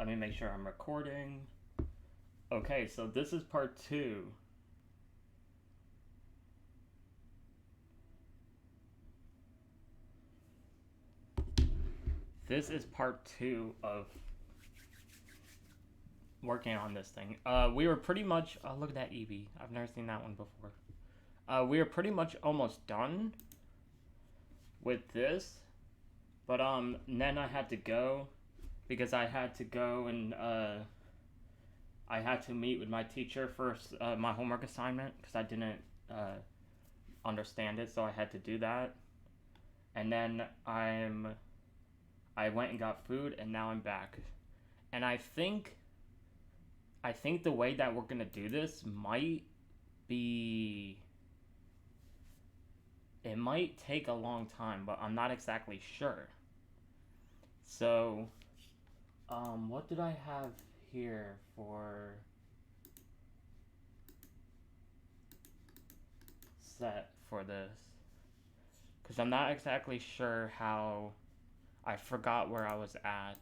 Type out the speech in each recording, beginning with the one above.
Let me make sure I'm recording. Okay, so this is part 2. This is part 2 of working on this thing. We were pretty much... Oh, look at that Eevee. I've never seen that one before. We were pretty much almost done with this. But, then I had to go. Because I had to go and, I had to meet with my teacher for my homework assignment. Because I didn't, understand it, so I had to do that. And then I went and got food, and now I'm back. And I think the way that we're gonna do this might be... It might take a long time, but I'm not exactly sure. So, what did I have here for set for this? Because I'm not exactly sure how... I forgot where I was at.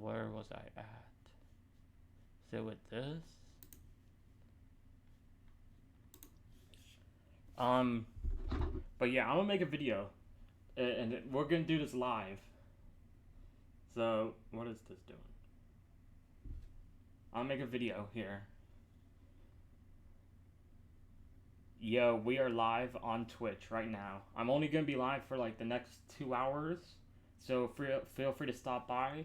Where was I at? Is it with this? But yeah, I'm gonna make a video. And we're gonna do this live. So, what is this doing? I'll make a video here. Yo, we are live on Twitch right now. I'm only gonna be live for like the next 2 hours. So feel free to stop by.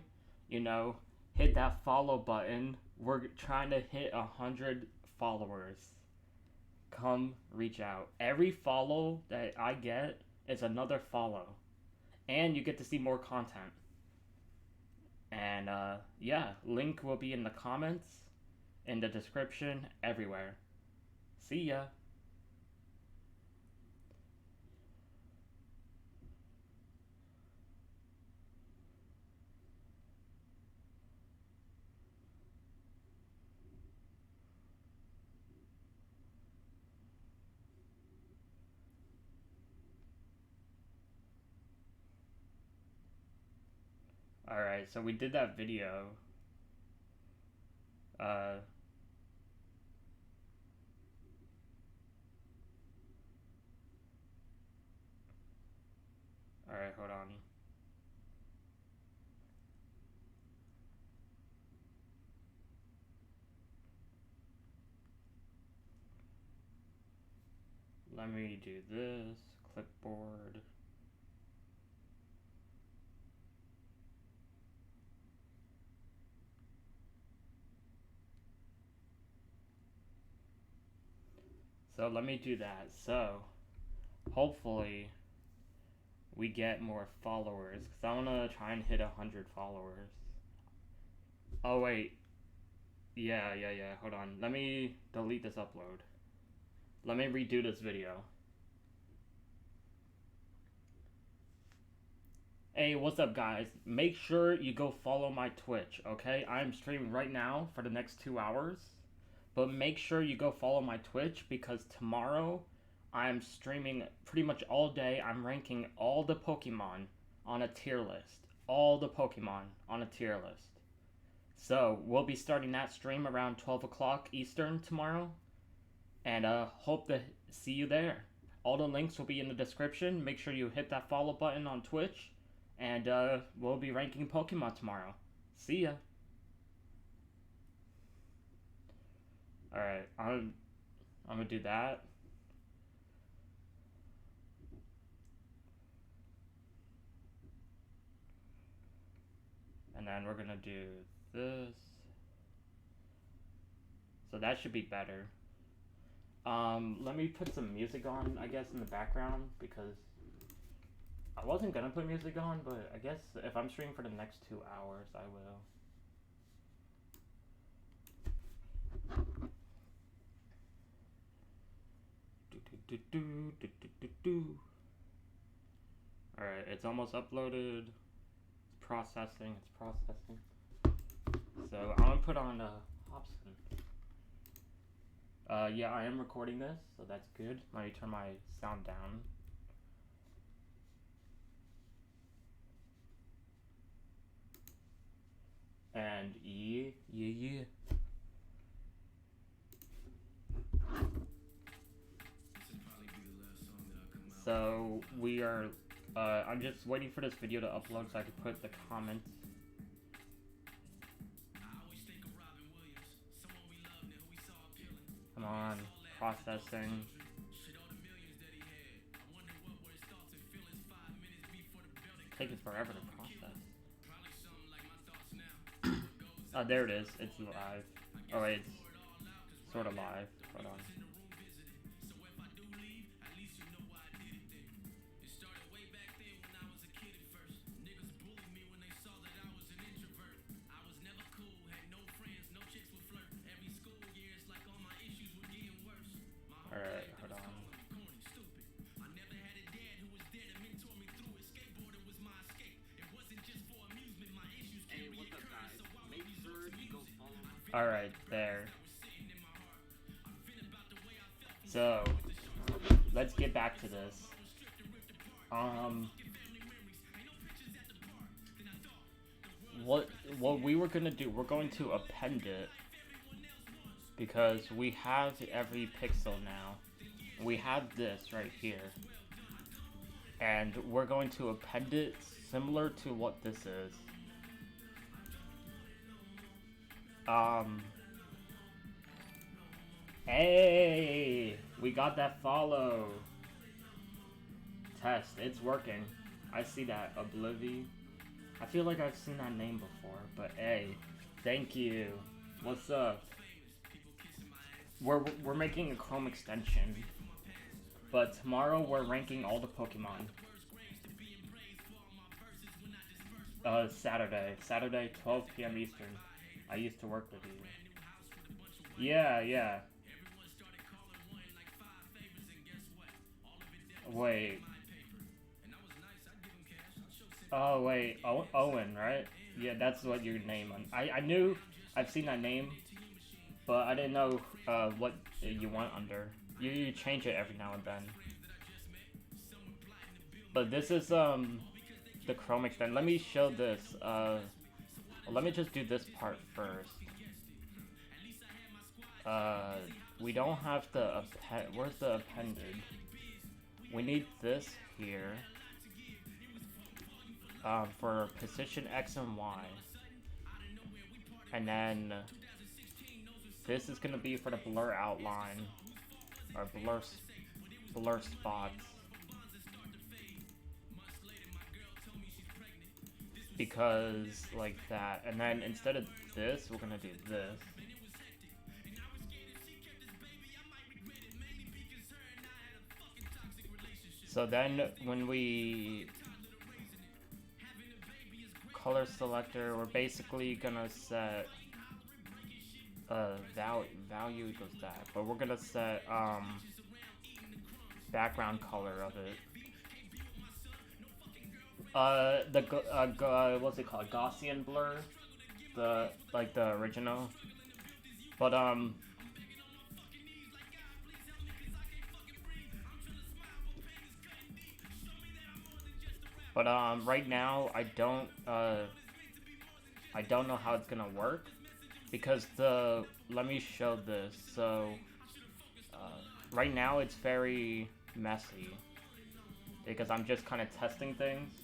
You know, hit that follow button. We're trying to hit 100 followers. Come reach out. Every follow that I get is another follow. And you get to see more content. And yeah, link will be in the comments, in the description, everywhere. See ya. Alright, so we did that video. Alright, hold on. Let me do this. Clipboard. So let me do that. So, hopefully, we get more followers. Because I want to try and hit 100 followers. Oh, wait. Yeah. Hold on. Let me delete this upload. Let me redo this video. Hey, what's up, guys? Make sure you go follow my Twitch, okay? I'm streaming right now for the next 2 hours. But make sure you go follow my Twitch because tomorrow I'm streaming pretty much all day. I'm ranking all the Pokemon on a tier list. All the Pokemon on a tier list. So, we'll be starting that stream around 12 o'clock Eastern tomorrow. And hope to see you there. All the links will be in the description. Make sure you hit that follow button on Twitch. And we'll be ranking Pokemon tomorrow. See ya. Alright, I'm gonna do that. And then we're gonna do this. So that should be better. Let me put some music on, I guess, in the background, because I wasn't gonna put music on, but I guess if I'm streaming for the next 2 hours, I will. Alright, it's almost uploaded. It's processing. So I'm gonna put on Hobson. Yeah, I am recording this, so that's good. Let me turn my sound down. And yeah. So we are, I'm just waiting for this video to upload so I can put the comments. Come on, processing. Taking forever to process. Oh, there it is. It's live. Oh wait, it's sort of live. Hold on. Alright, hold on. Alright, there. So, let's get back to this. What we were gonna do, we're going to append it because we have every pixel now. We have this right here. And we're going to append it similar to what this is. Hey, we got that follow. Test, it's working. I see that, Oblivi. I feel like I've seen that name before, but hey, thank you. What's up? We're making a Chrome extension, but tomorrow we're ranking all the Pokemon. Saturday, 12 p.m. Eastern. I used to work with you. Yeah. Wait. Oh, wait. Owen, right? Yeah, that's what your name on. I knew I've seen that name, but I didn't know what you went under. You change it every now and then. But this is the Chrome extension. Let me show this. Let me just do this part first. We don't have the append. Where's the appended? We need this here. For position X and Y. And then this is gonna be for the blur outline. Or blur spots. Because like that. And then instead of this, we're gonna do this. So then when we color selector, we're basically gonna set value equals that, but we're gonna set background color of it. What's it called? Gaussian blur, the original, but right now I don't know how it's gonna work because let me show this. So right now it's very messy because I'm just kind of testing things.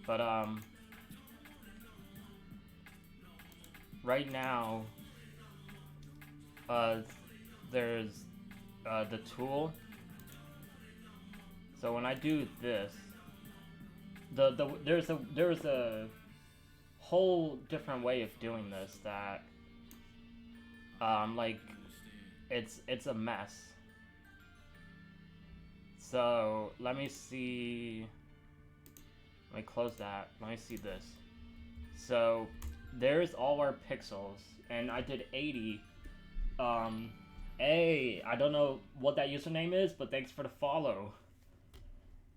But right now there's the tool. So when I do this, there's a whole different way of doing this that like it's a mess. So let me see. Let me close that. Let me see this. So there's all our pixels, and I did 80. Hey, I don't know what that username is, but thanks for the follow.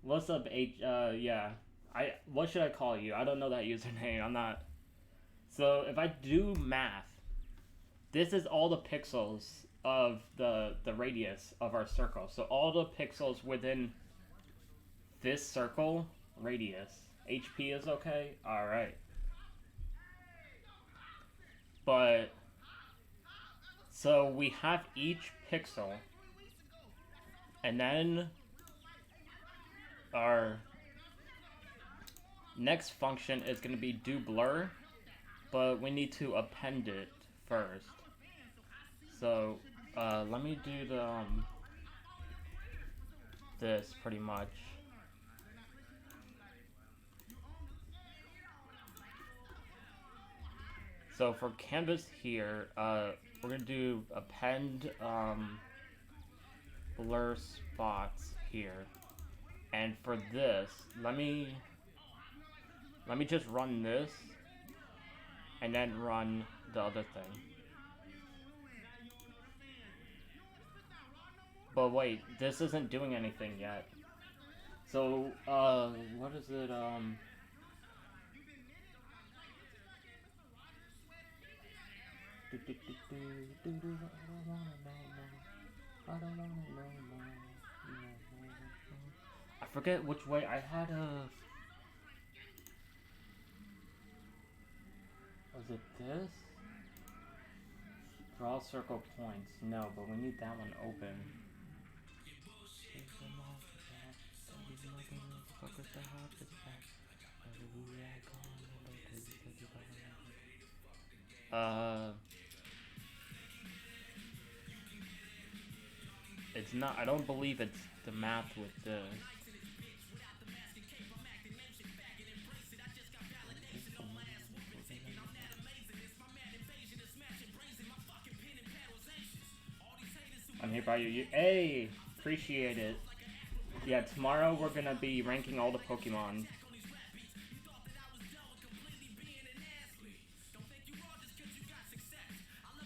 What's up, yeah. What should I call you? I don't know that username. I'm not. So if I do math, this is all the pixels of the radius of our circle. So all the pixels within this circle radius. HP is okay? Alright. But so we have each pixel, and then our next function is going to be do blur, but we need to append it first. So let me do the this pretty much. So for canvas here, we're gonna do append blur spots here, and for this, let me just run this, and then run the other thing. But wait, this isn't doing anything yet. So what is it? I forget which way I had a. Was it this? Draw circle points. No, but we need that one open. It's not. I don't believe it's the math with this. I'm here by you. Hey, appreciate it. Yeah, tomorrow we're gonna be ranking all the Pokemon.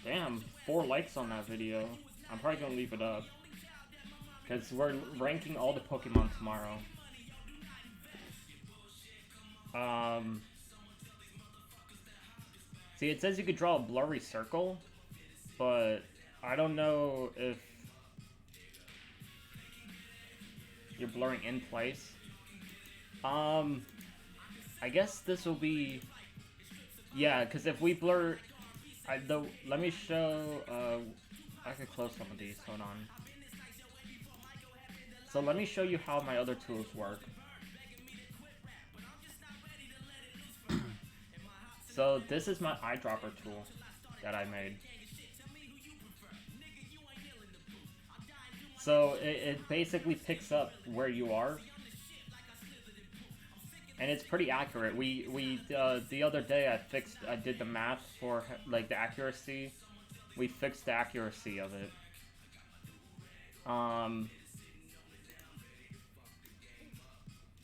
Damn, 4 likes on that video. I'm probably gonna leave it up. Because we're ranking all the Pokemon tomorrow. See, it says you could draw a blurry circle, but I don't know if you're blurring in place. I guess this will be, yeah, because if we blur, let me show, I could close some of these, hold on. So let me show you how my other tools work. So this is my eyedropper tool that I made. So it basically picks up where you are, and it's pretty accurate. We the other day I did the math for like the accuracy. We fixed the accuracy of it.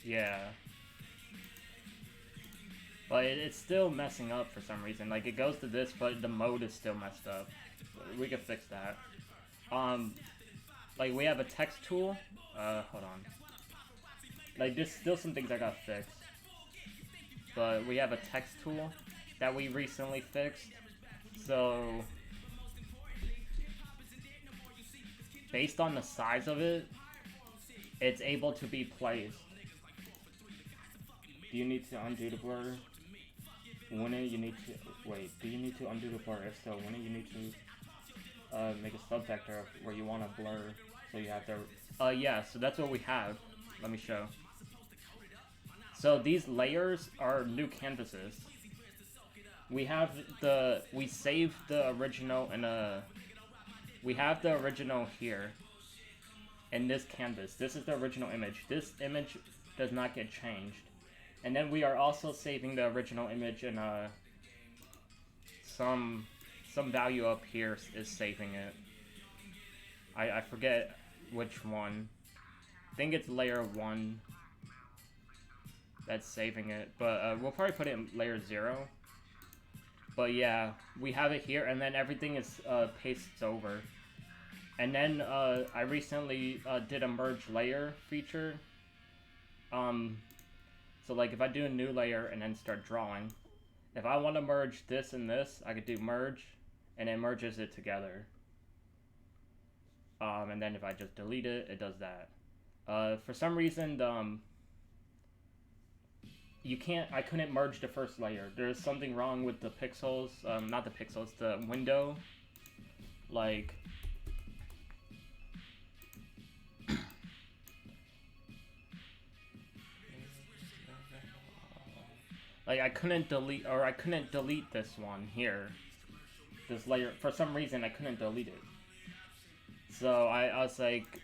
Yeah. But it's still messing up for some reason. Like, it goes to this, but the mode is still messed up. We can fix that. Like, we have a text tool. Hold on. Like, there's still some things I gotta fix. But we have a text tool that we recently fixed. So, based on the size of it, it's able to be placed. Do you need to undo the blur? Wouldn't you need to... Wait, do you need to undo the blur? If so, wouldn't you need to make a subvector of where you want to blur, so you have to... yeah, so that's what we have. Let me show. So these layers are new canvases. We have the... We saved the original in a... We have the original here. In this canvas. This is the original image. This image does not get changed. And then we are also saving the original image in some value up here is saving it. I forget which one. I think it's layer 1 that's saving it, but we'll probably put it in layer 0. But yeah, we have it here, and then everything is pastes over. And then I recently did a merge layer feature. So like if I do a new layer and then start drawing, if I want to merge this and this, I could do merge, and it merges it together. And then if I just delete it, it does that. For some reason, you can't, I couldn't merge the first layer. There's something wrong with the pixels, not the pixels, the window. Like, I couldn't delete, or I couldn't delete this one here. This layer, for some reason I couldn't delete it. So I was like,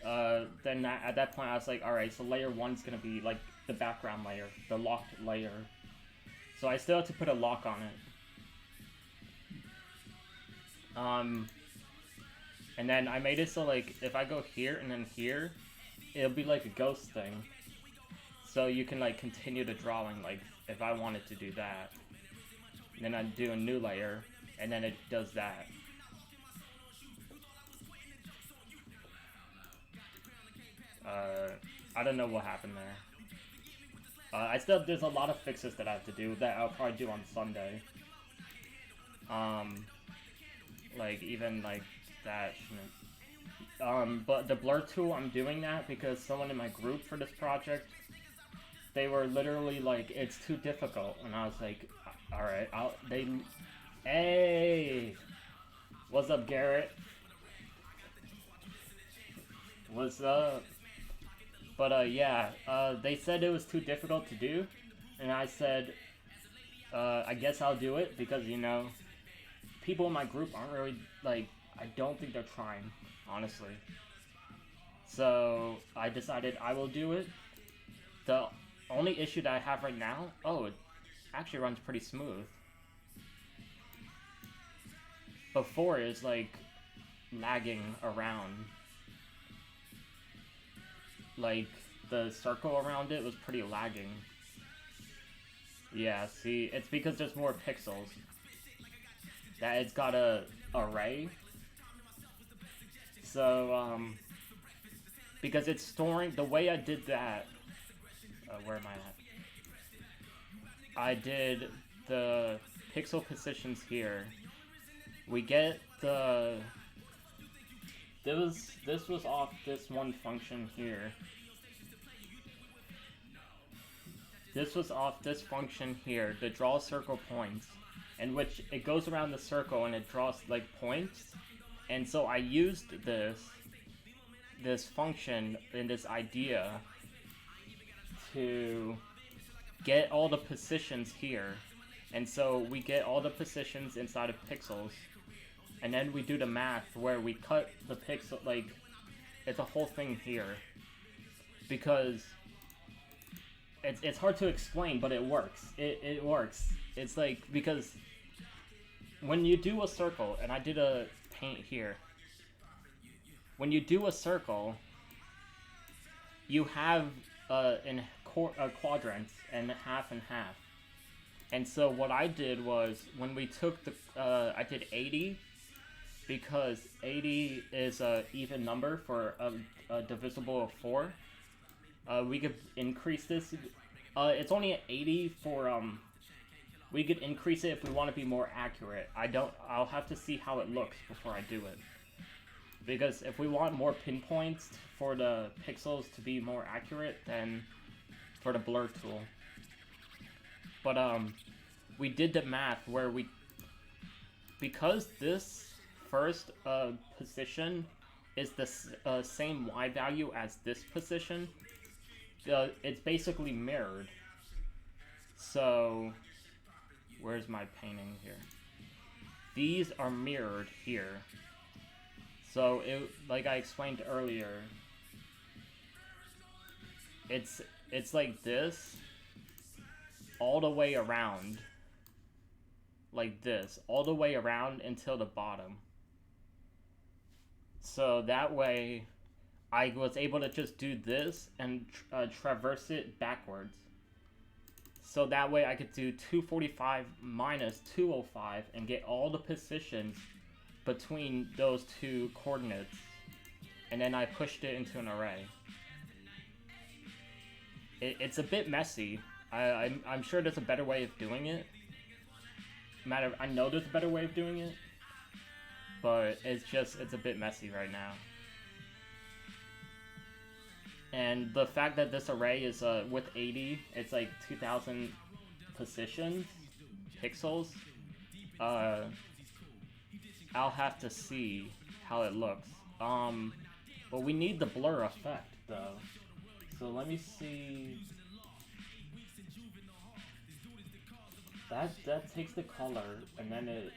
then at that point I was like, alright, so layer 1's gonna be like the background layer, the locked layer. So I still have to put a lock on it. And then I made it so like, if I go here and then here, it'll be like a ghost thing. So you can like continue the drawing, like if I wanted to do that. And then I'd do a new layer, and then it does that. I don't know what happened there. There's a lot of fixes that I have to do that I'll probably do on Sunday. Like even like that. But the blur tool, I'm doing that because someone in my group for this project, they were literally like, it's too difficult, and I was like, alright, hey! What's up, Garrett? What's up? But yeah, they said it was too difficult to do, and I said, I guess I'll do it, because, you know, people in my group aren't really, like, I don't think they're trying, honestly. So, I decided I will do it. The only issue that I have right now, it actually runs pretty smooth. Before is like lagging around. Like the circle around it was pretty lagging. Yeah, see, it's because there's more pixels. That it's got a array. So, because it's storing, the way I did that, where am I at? I did the pixel positions here. We get the, this was off this one function here. This was off this function here, the draw circle points, in which it goes around the circle and it draws like points. And so I used this function and this idea to get all the positions here. And so we get all the positions inside of pixels, and then we do the math where we cut the pixel, like, it's a whole thing here. Because it's hard to explain, but it works. It works. It's like, because when you do a circle, and I did a paint here, when you do a circle, you have quadrants and half and half. And so what I did was, when we took the, I did 80, because 80 is an even number for a divisible of 4. We could increase this. It's only at 80 for, we could increase it if we want to be more accurate. I'll have to see how it looks before I do it. Because if we want more pinpoints for the pixels to be more accurate, then for the blur tool. But we did the math where because this first position is the same Y value as this position, it's basically mirrored. So, where's my painting here? These are mirrored here. So, like I explained earlier, it's like this, all the way around, like this, all the way around until the bottom. So that way, I was able to just do this and traverse it backwards. So that way I could do 245 minus 205 and get all the positions between those two coordinates. And then I pushed it into an array. It's a bit messy. I'm sure there's a better way of doing it. I know there's a better way of doing it, but it's a bit messy right now. And the fact that this array is with 80, it's like 2000 positions, pixels, I'll have to see how it looks. But we need the blur effect though. So let me see. That takes the color and then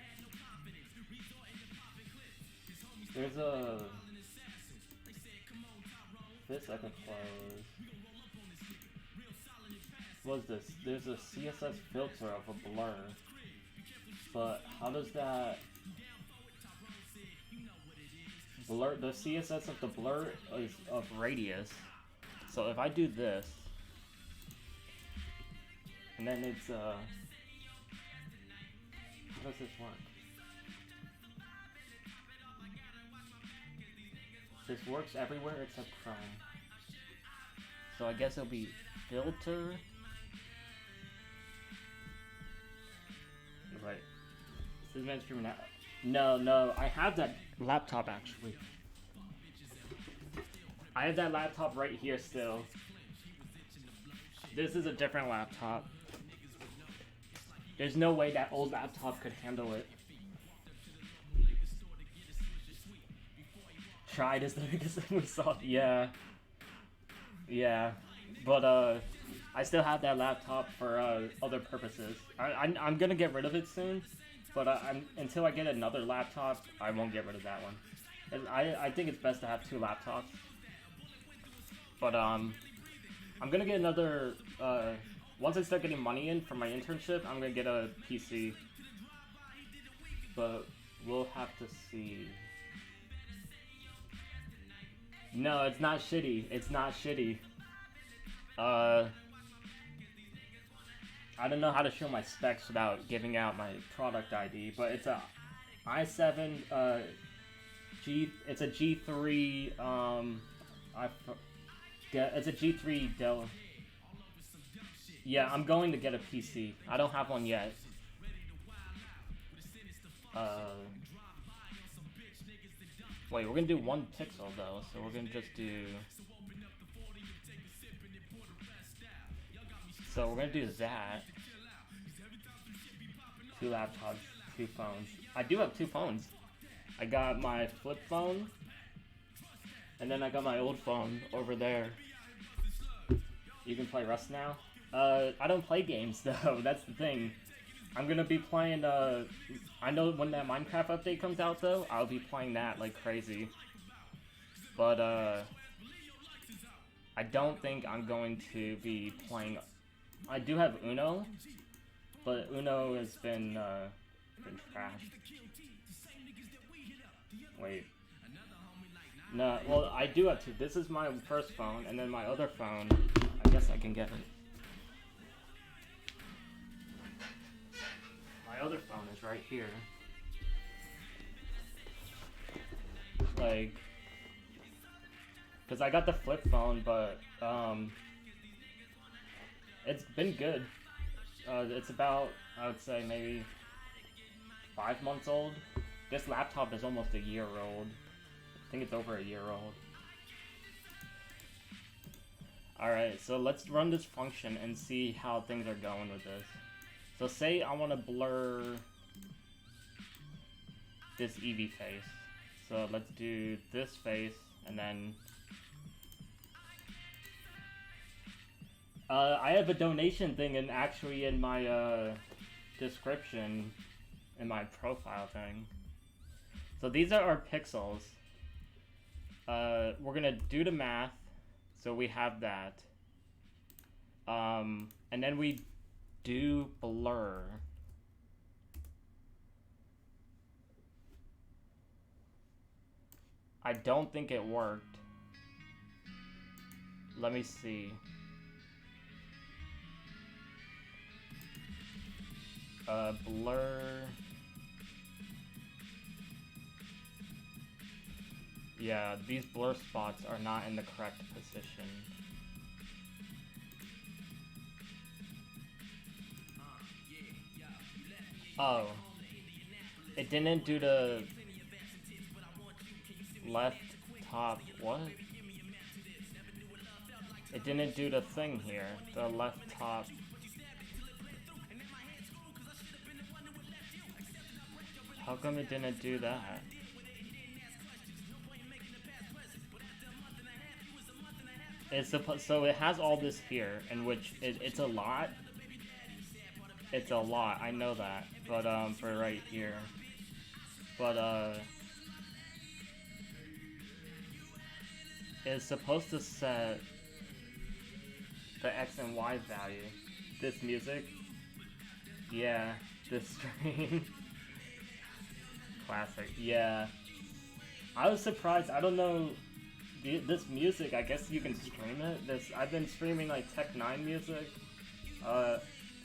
there's a this I can close. What's this? There's a CSS filter of a blur. But how does that blur? The CSS of the blur is of radius. So if I do this, and then it's how does this work? This works everywhere except Chrome. So I guess it'll be filter. Right. This is mainstream now. No, I have that laptop actually. I have that laptop right here still. This is a different laptop. There's no way that old laptop could handle it. Tried is the biggest thing we saw. Yeah. Yeah. But I still have that laptop for other purposes. I'm gonna get rid of it soon, but until I get another laptop, I won't get rid of that one. And I think it's best to have two laptops. But I'm gonna get another. Once I start getting money in for my internship, I'm gonna get a PC. But we'll have to see. No, it's not shitty. It's not shitty. I don't know how to show my specs without giving out my product ID, but it's a i7 it's a G3 it's a G3 Dell. Yeah, I'm going to get a PC. I don't have one yet. Wait, we're gonna do one pixel though, so we're gonna just do. So we're gonna do that. 2 laptops, 2 phones. I do have 2 phones. I got my flip phone, and then I got my old phone over there. You can play Rust now? I don't play games though, that's the thing. I'm gonna be playing, I know when that Minecraft update comes out though, I'll be playing that like crazy. But, I don't think I'm going to be playing. I do have Uno, but Uno has been trashed. Wait. No, well, I do have 2. This is my first phone, and then my other phone, I guess I can get it. My other phone is right here. Like, because I got the flip phone, but, it's been good. It's about, I would say, maybe 5 months old. This laptop is almost a year old. I think it's over a year old. Alright, so let's run this function and see how things are going with this. So say I want to blur this Eevee face. So let's do this face, and then I have a donation thing actually in my description in my profile thing. So these are our pixels. We're gonna do the math, so we have that. And then we do blur. I don't think it worked. Let me see. Blur. Yeah, these blur spots are not in the correct position. Oh. It didn't do the left top, what? It didn't do the thing here, the left top. How come it didn't do that? It's supposed, so it has all this here, in which it's a lot. It's a lot, I know that. But for right here. But it's supposed to set the X and Y value. This music. Yeah, this stream. Classic. Yeah. I was surprised. I don't know. This music, I guess you can stream it. I've been streaming like Tech 9 music,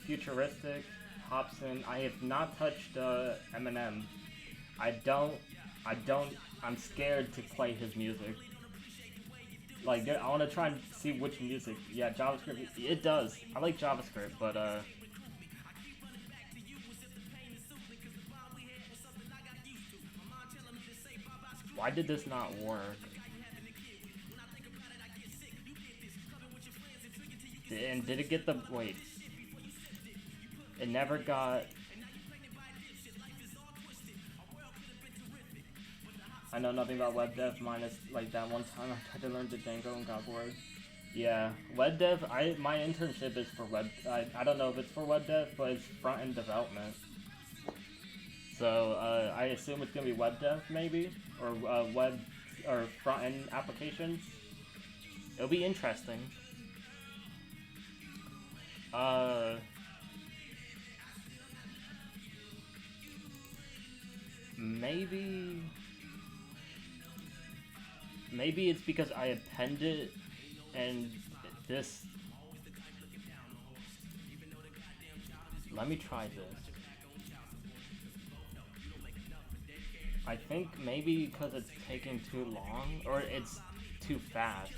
futuristic, Hobson. I have not touched Eminem. I'm scared to play his music. Like, I want to try and see which music. Yeah, JavaScript. It does. I like JavaScript, but why did this not work? And did it get the... Wait. It never got... I know nothing about web dev minus like that one time I tried to learn Django and got bored. Yeah, web dev, my internship is for web... I don't know if it's for web dev, but it's front-end development. So, I assume it's gonna be web dev, maybe? Or web... or front-end applications? It'll be interesting. Maybe it's because I append it and this... Let me try this. I think maybe because it's taking too long, or it's too fast.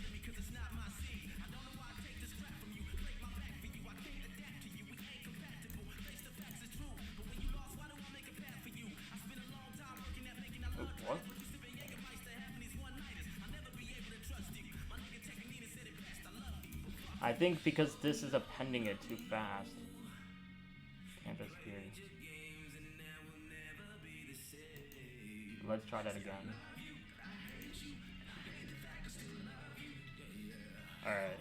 What? I think because this is appending it too fast. Canvas view. Let's try that again. Alright.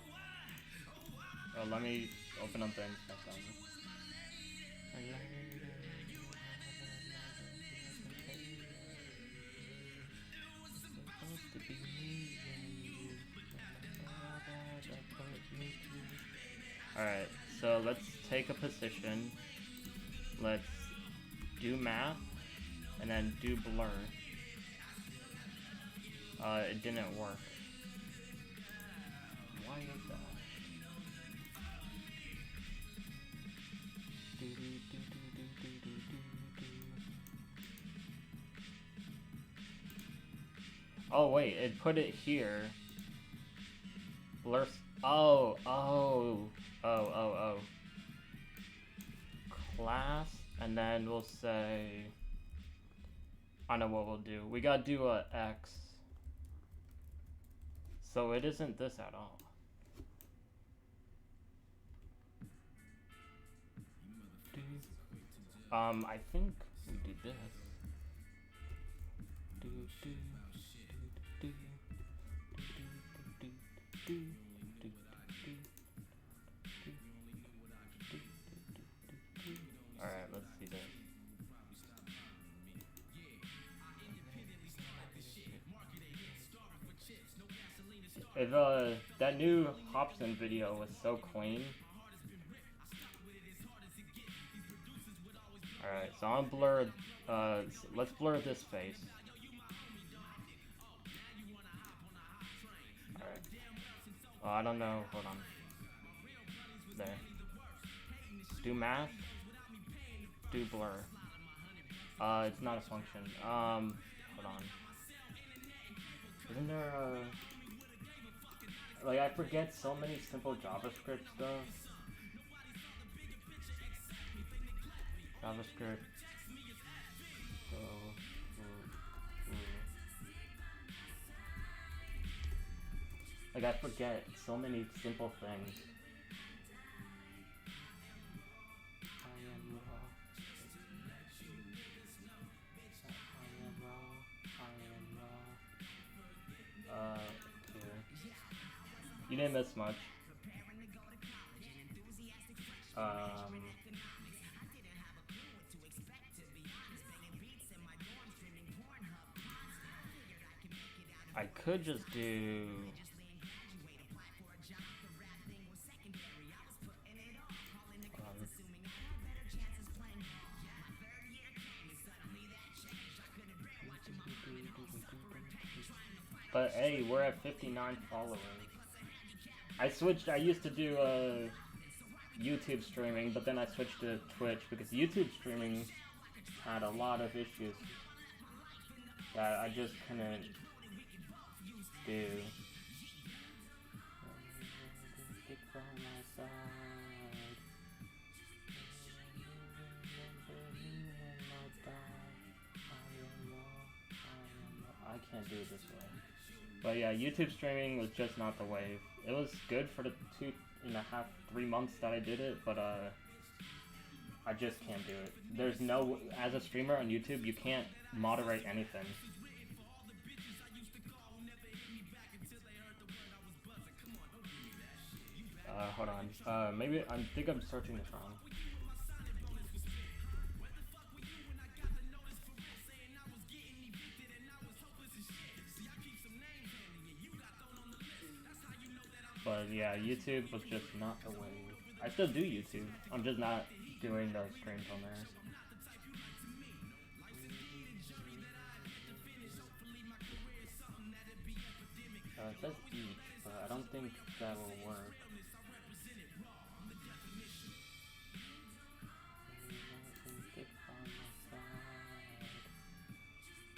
Oh, let me open up the inspect. Alright, so let's take a position. Let's do math, and then do blur. It didn't work. Why is that? Oh wait, it put it here. Blur. Oh. Class, and then we'll say, I know what we'll do. We gotta do a X. So it isn't this at all. I think we do this. Alright, let's see this. If that new Hobson video was so clean. Alright, so I'm blurred. Let's blur this face. Alright. Oh, I don't know. Hold on. There. Do math. Do blur. It's not a function. Hold on. Isn't there like, I forget so many simple JavaScript stuff. JavaScript. Like, I forget so many simple things. didn't miss much. Um, I could just do. But hey, we're at 59 followers. I switched. I used to do YouTube streaming, but then I switched to Twitch because YouTube streaming had a lot of issues that I just couldn't do. I can't do it this way. But yeah, YouTube streaming was just not the wave. It was good for the 2.5, 3 months that I did it, but I just can't do it. There's no, as a streamer on YouTube, you can't moderate anything. Hold on. Maybe I think I'm searching this wrong. But yeah, YouTube was just not the way. I still do YouTube. I'm just not doing those streams on there. It says each, but I don't think that will work.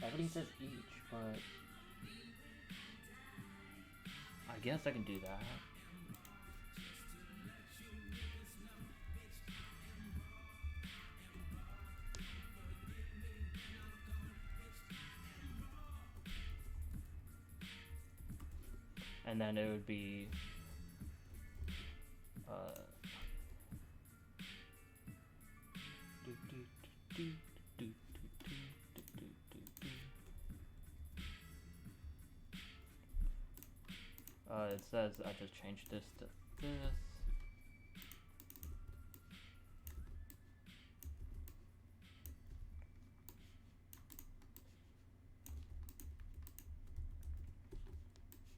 Everything says each, but I guess I can do that. And then it would be it says I just changed this to this.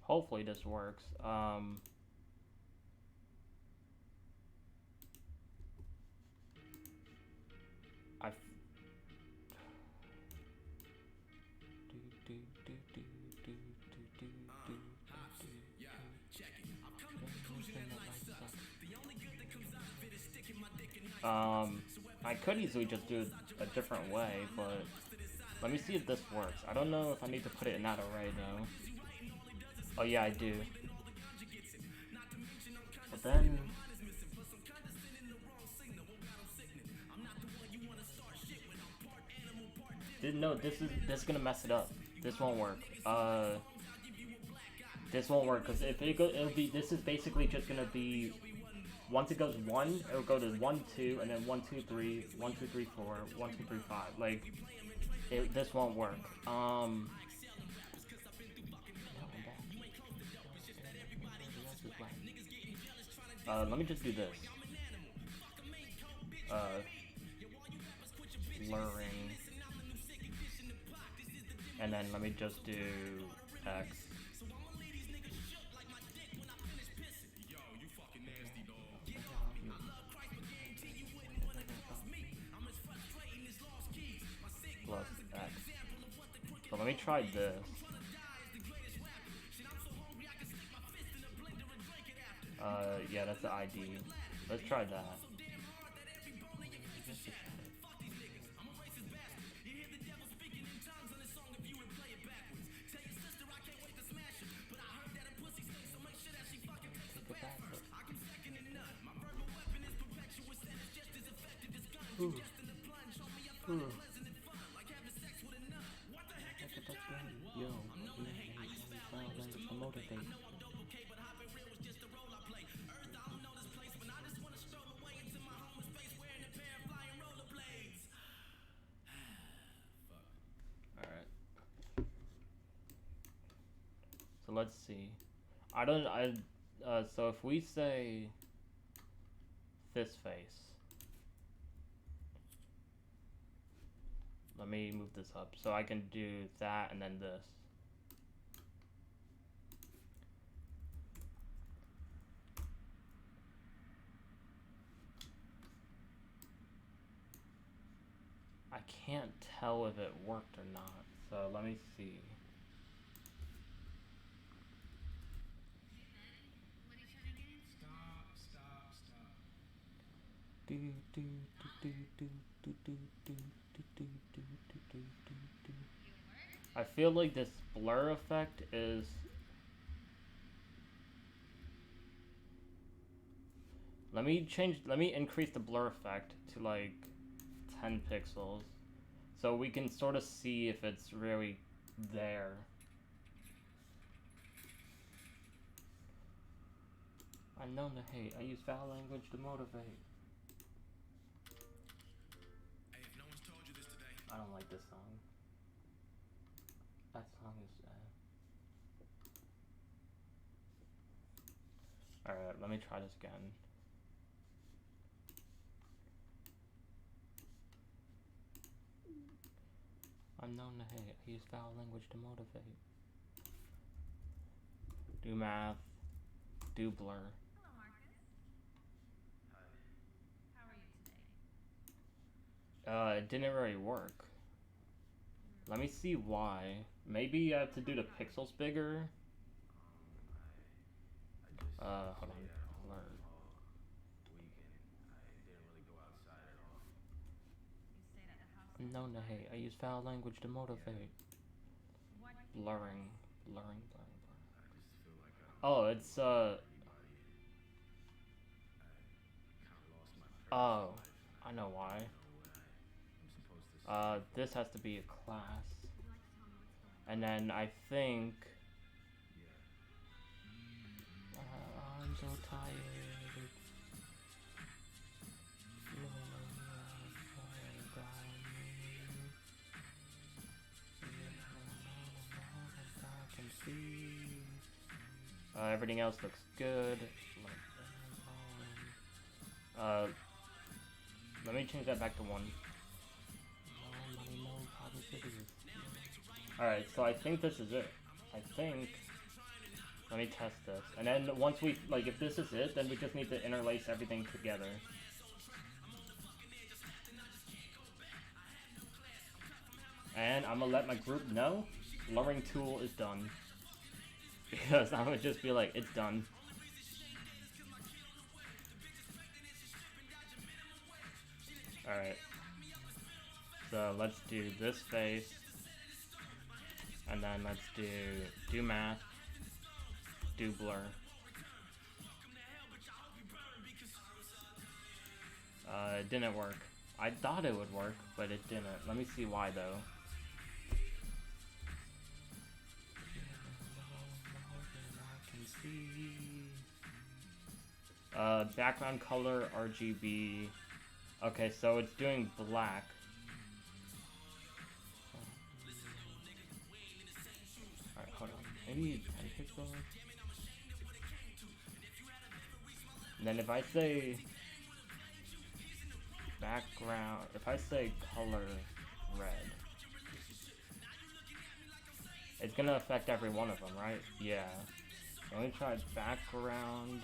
Hopefully this works. I could easily just do it a different way, but let me see if this works. I don't know if I need to put it in that array though. Oh yeah, I do. But then no, this is gonna mess it up. This won't work. This won't work because if it it'll be. This is basically just gonna be. Once it goes 1, it'll go to 1, 2, and then 1, 2, 3, 1, 2, 3, 4, 1, 2, 3, 5. Like, this won't work. Let me just do this. Blurring. And then let me just do X. Plus X. So let me try this. Yeah, that's the ID. Let's try that. Yo, motivate. Alright. So let's see. So if we say this face, let me move this up so I can do that and then this. I can't tell if it worked or not, so let me see. I feel like this blur effect is... let me increase the blur effect to like 10 pixels so we can sort of see if it's really there. I'm known to hate. I use foul language to motivate. I don't like this song. That song is Alright, let me try this again. I'm known to hate. I use foul language to motivate. Do math. Do blur. Hello, Marcus. Hi. How are you today? It didn't really work. Let me see why. Maybe I have to do the pixels bigger. Hold on. Blur. I'm known to hate. I use foul language to motivate. Blurring. Oh, it's oh, I know why. This has to be a class. And then I think I'm so tired. Everything else looks good. Let me change that back to 1. Alright, so I think this is it. Let me test this. And then once we, like, if this is it, then we just need to interlace everything together. And I'm gonna let my group know blurring tool is done. Because I'm gonna just be like, it's done. Alright. So let's do this face. And then let's do math. Do blur. It didn't work. I thought it would work, but it didn't. Let me see why though. Background color RGB. Okay, so it's doing black. Alright, hold on. Maybe 10 pixels. And then if I say background, if I say color red, it's gonna affect every one of them, right? Yeah. So let me try background.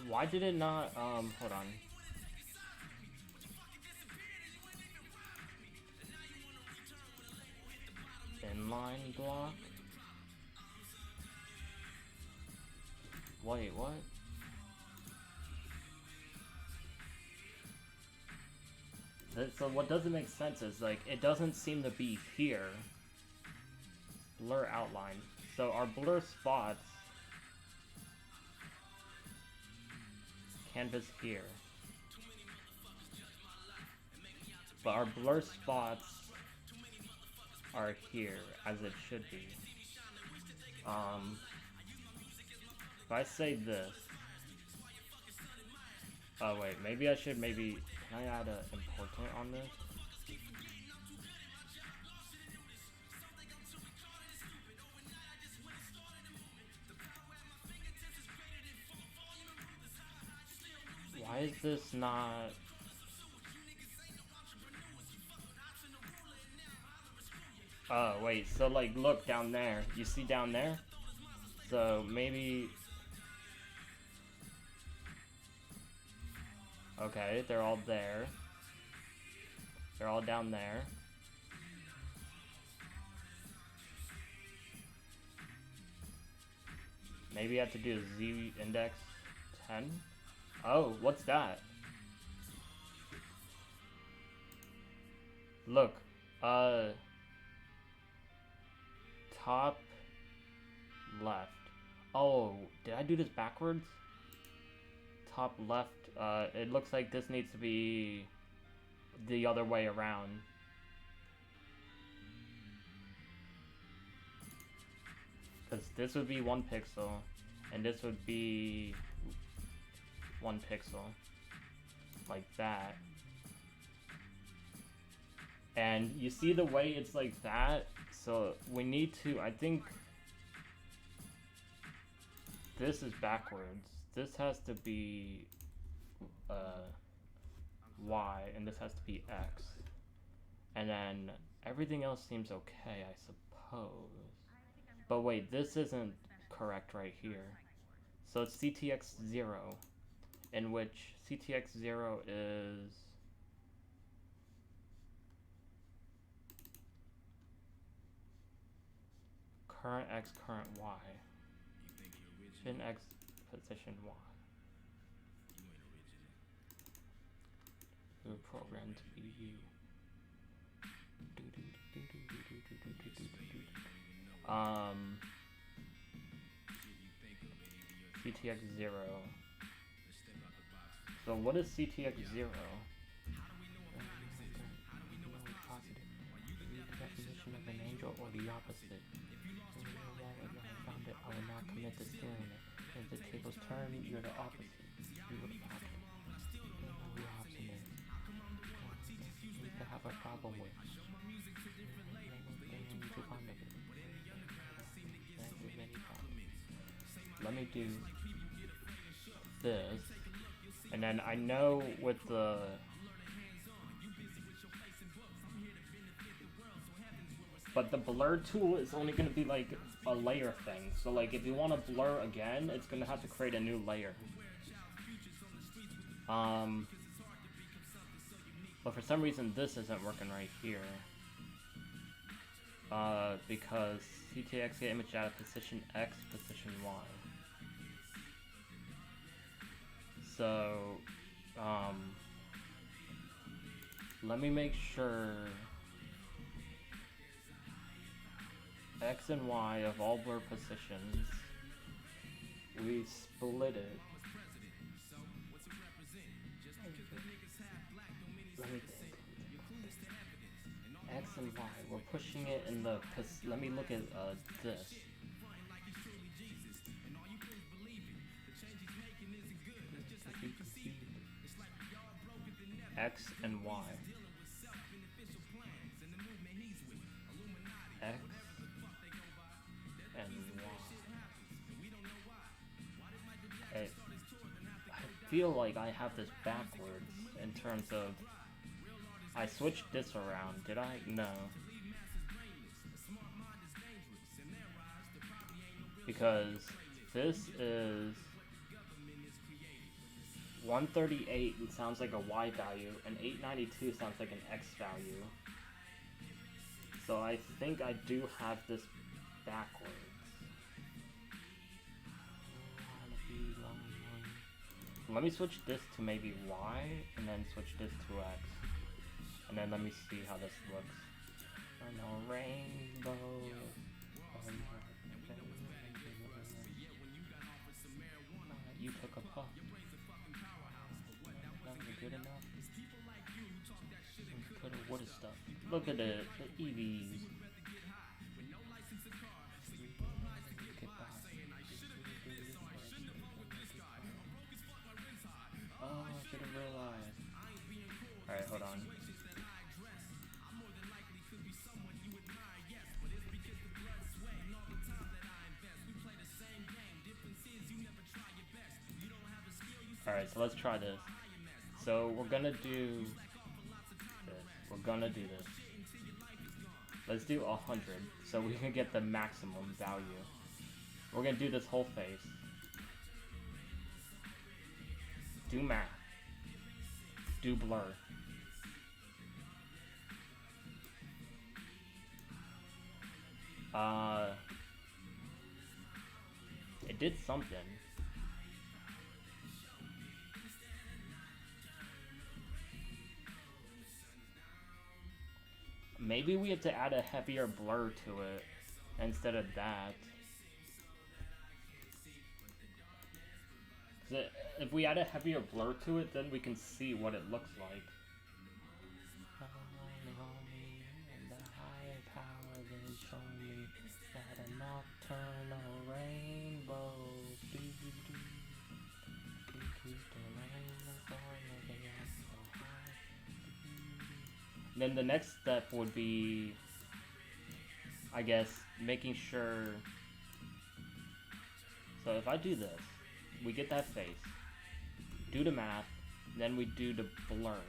Why did it not, hold on. Inline block? Wait, what? So what doesn't make sense is, like, it doesn't seem to be here. Blur outline. So our blur spots... canvas here. But our blur spots are here, as it should be. If I say this... oh wait, maybe I should can I add an important on this? is this not... Oh, wait, so like, look down there. You see down there? So maybe... Okay, they're all there. They're all down there. Maybe I have to do a Z index 10? Oh, what's that? Look, top left. Oh, did I do this backwards? Top left, it looks like this needs to be the other way around. Because this would be 1 pixel, and this would be 1 pixel. Like that. And you see the way it's like that? So we need to, I think... This is backwards. This has to be Y, and this has to be X. And then everything else seems okay, I suppose. But wait, this isn't correct right here. So it's CTX0, in which CTX0 is... current X, current Y. Spin X, position Y. We were programmed to be CTX0. So what is CTX0? The definition of an angel or the opposite. I found it, I will not commit to stealing it. If the tables turn, you're the opposite. You would have pocket. The obstinate. You could have a problem with. Let me do this, and then I know with the but the blur tool is only going to be like a layer thing. So like if you want to blur again, it's going to have to create a new layer. But for some reason this isn't working right here. Because CTX get image data position X, position Y. So, let me make sure X and Y of all blur positions, we split it. Let me think. X and Y, we're pushing it in the, let me look at this. X and Y. X and Y. I feel like I have this backwards in terms of I switched this around. Did I? No. Because this is 138 sounds like a Y value, and 892 sounds like an X value. So I think I do have this backwards. Let me switch this to maybe Y, and then switch this to X. And then let me see how this looks. On a rainbow. You took a puff. That was good enough. Put a wood stuff. Look at it, the EVs. Oh, I should have realized. Alright, hold on. Alright, so let's try this. So we're gonna do this. We're gonna do this. Let's do 100 so we can get the maximum value. We're gonna do this whole face. Do math. Do blur. It did something. Maybe we have to add a heavier blur to it instead of that. If we add a heavier blur to it, then we can see what it looks like. Then the next step would be, I guess, making sure. So if I do this, we get that face, do the math, then we do the blur.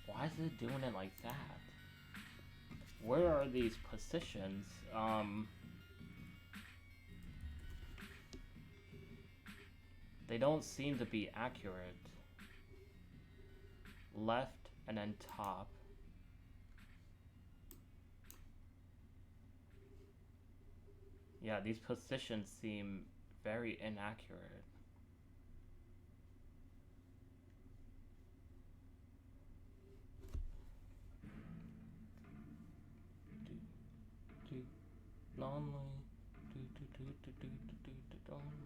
Why is it doing it like that? Where are these positions? They don't seem to be accurate. Left and then top. Yeah, these positions seem very inaccurate. Lonely. Lonely.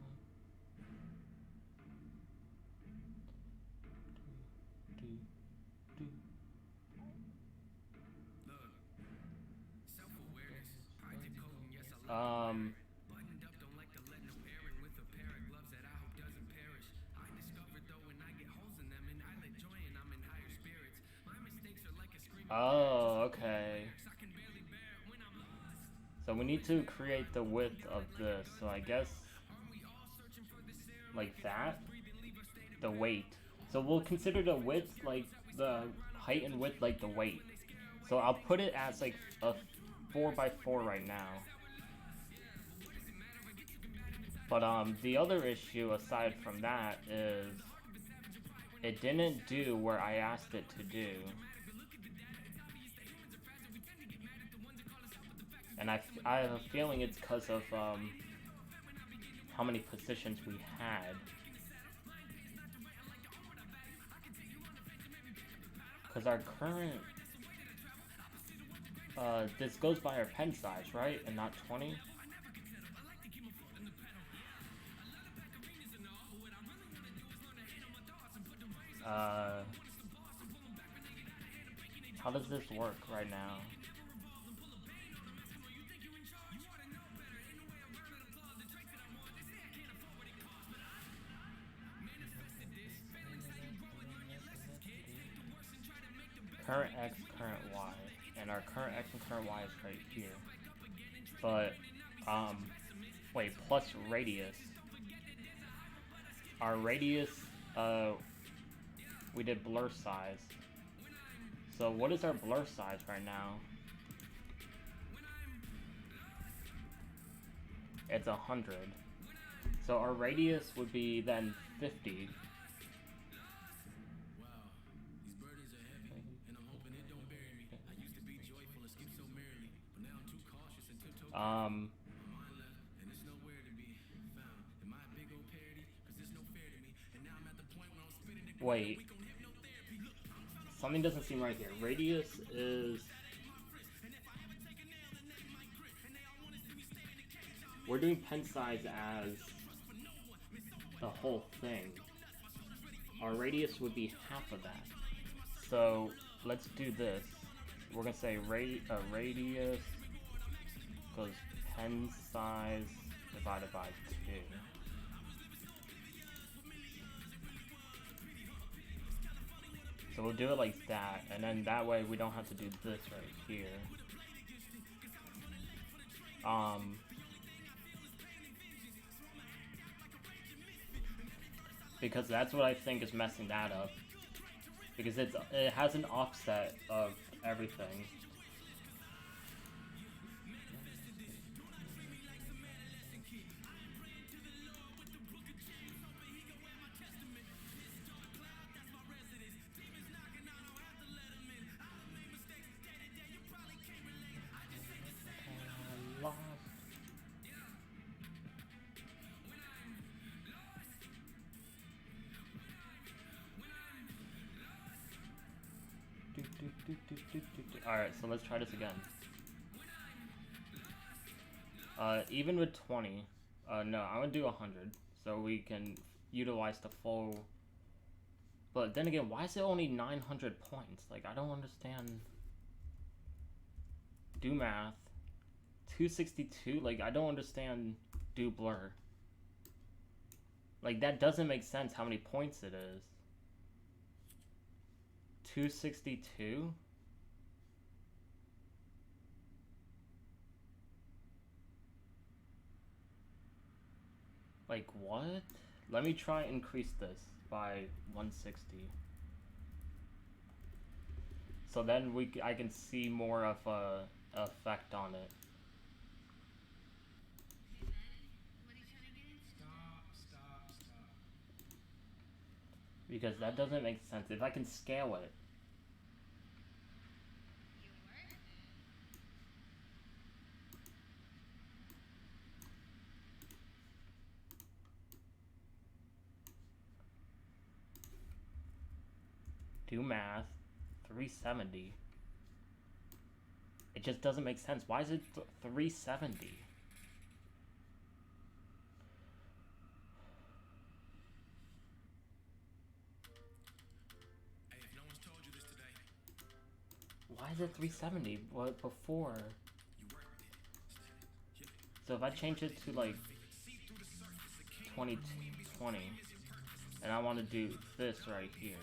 Oh, okay. So we need to create the width of this. So I guess like that. The weight. So we'll consider the width like the height and width like the weight. So I'll put it as like a 4x4 right now. But the other issue aside from that is it didn't do where I asked it to do. And I have a feeling it's because of how many positions we had. Because our current this goes by our pen size, right? And not 20? How does this work right now? Current X, current Y, and our current X and current Y is right here. But, wait, plus radius. Our radius, we did blur size. So what is our blur size right now? It's 100. So our radius would be then 50. Wait. Something doesn't seem right here. Radius is... We're doing pen size as the whole thing. Our radius would be half of that. So let's do this. We're gonna say radius goes pen size divided by 2. So we'll do it like that, and then that way we don't have to do this right here. because that's what I think is messing that up. Because it has an offset of everything. Alright, so let's try this again. Even with 20, no, I'm gonna do 100, so we can utilize the full. But then again, why is it only 900 points? Like, I don't understand. Do math. 262, like, I don't understand do blur. Like, that doesn't make sense how many points it is. 262? Like, what? Let me try and increase this by 160. So then I can see more of a effect on it. Because that doesn't make sense. If I can scale it. Do math. 370. It just doesn't make sense. Why is it 370? Why is it 370? What before? So if I change it to like 2020, and I want to do this right here,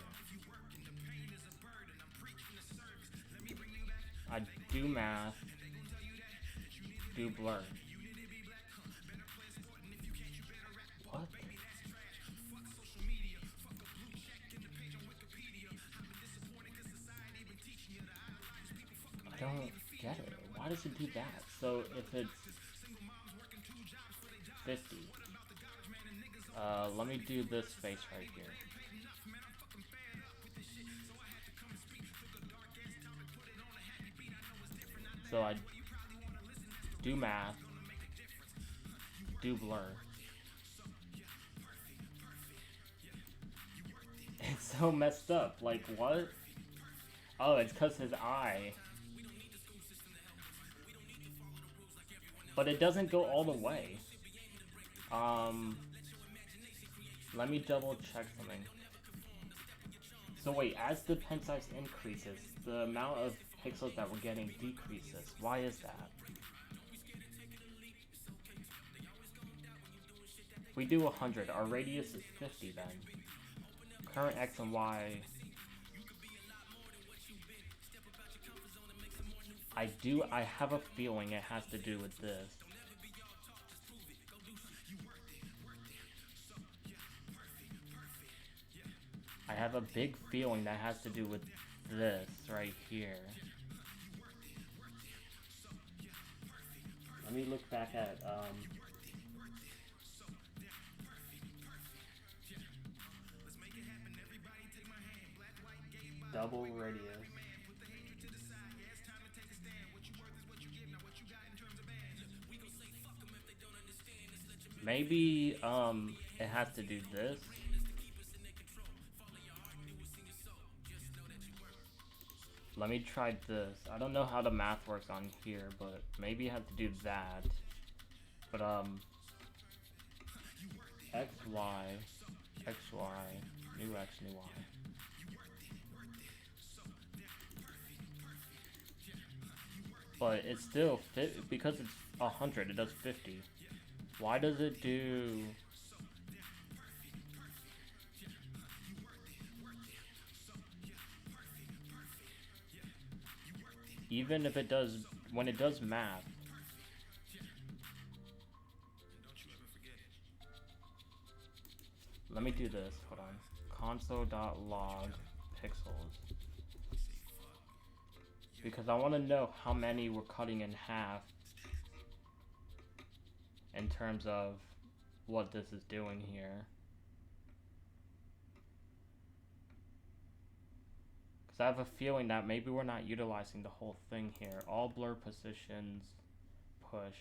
I do math, do blur. What? I don't get it. Why does it do that? So if it's 50, let me do this face right here. So I do math, do blur. It's so messed up. Like, what? Oh, it's because his eye. But it doesn't go all the way. Let me double check something. So wait, as the pen size increases, the amount of pixels that we're getting decreases. Why is that? We do 100. Our radius is 50 then. Current X and Y. I have a feeling it has to do with this. I have a big feeling that has to do with this right here. Let me look back at, double radius. Maybe, it has to do this. Let me try this. I don't know how the math works on here, but maybe you have to do that. But, X, Y, new X, new Y. But it's still fit because it's 100, it does 50. Why does it do... Even if it does, when it does math. let me do this. Hold on. Console.log pixels. Because I want to know how many we're cutting in half in terms of what this is doing here. Because I have a feeling that maybe we're not utilizing the whole thing here. All blur positions, push.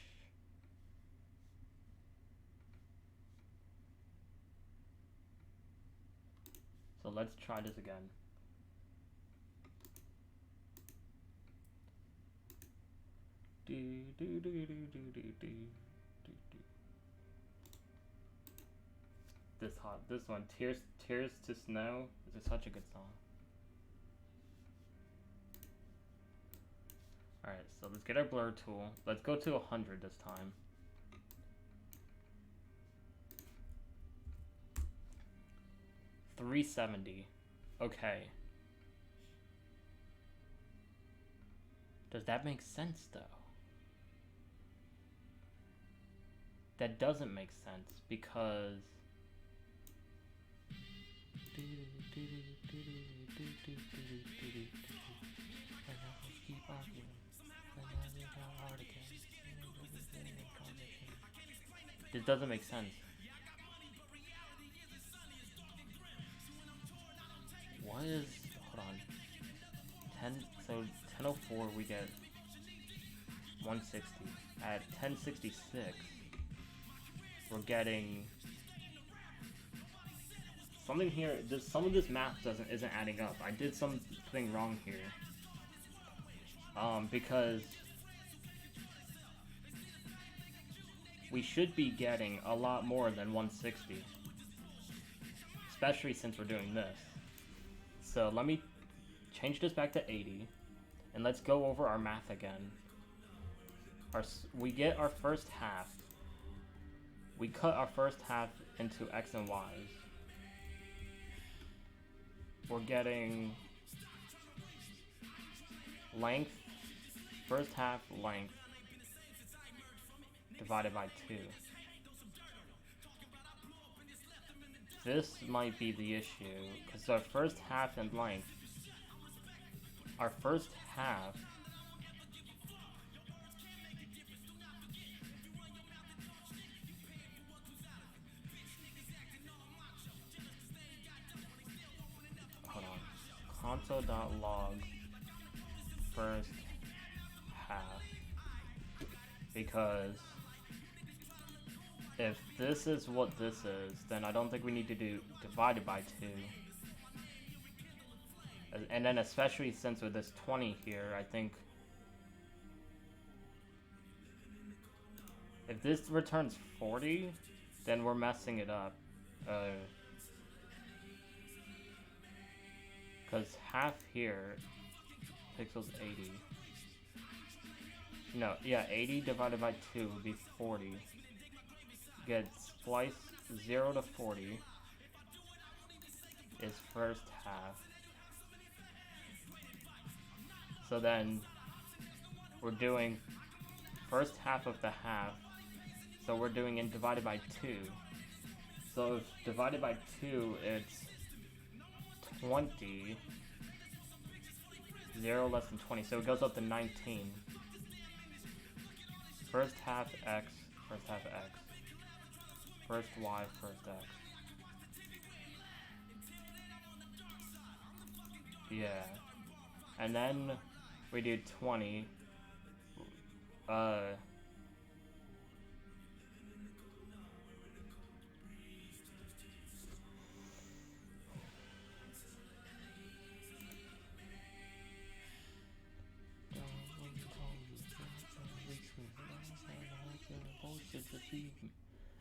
So let's try this again. This one, Tears to Snow, is such a good song. Alright, so let's get our blur tool. Let's go to 100 this time. $370. Okay. Does that make sense though? That doesn't make sense because it doesn't make sense. What is, hold on, 1004 we get 160. At 1066 we're getting something here. Some of this math isn't adding up. I did something wrong here. Because we should be getting a lot more than 160, especially since we're doing this. So let me change this back to 80, and let's go over our math again. We get our first half. We cut our first half into X and Y's. We're getting length, first half length, divided by 2. This might be the issue, because our first half in length, our first half console.log first half, because if this is what this is, then I don't think we need to do divided by 2. And then especially since with this 20 here, I think if this returns 40, then we're messing it up. Because half here, pixels 80. No, yeah, 80 divided by 2 would be 40. Get splice 0 to 40 is first half. So then we're doing first half of the half. So we're doing it divided by 2. So if divided by 2, it's 20, 0 less than 20, so it goes up to 19. First half X, first half X. First Y, first X. Yeah. And then we do 20.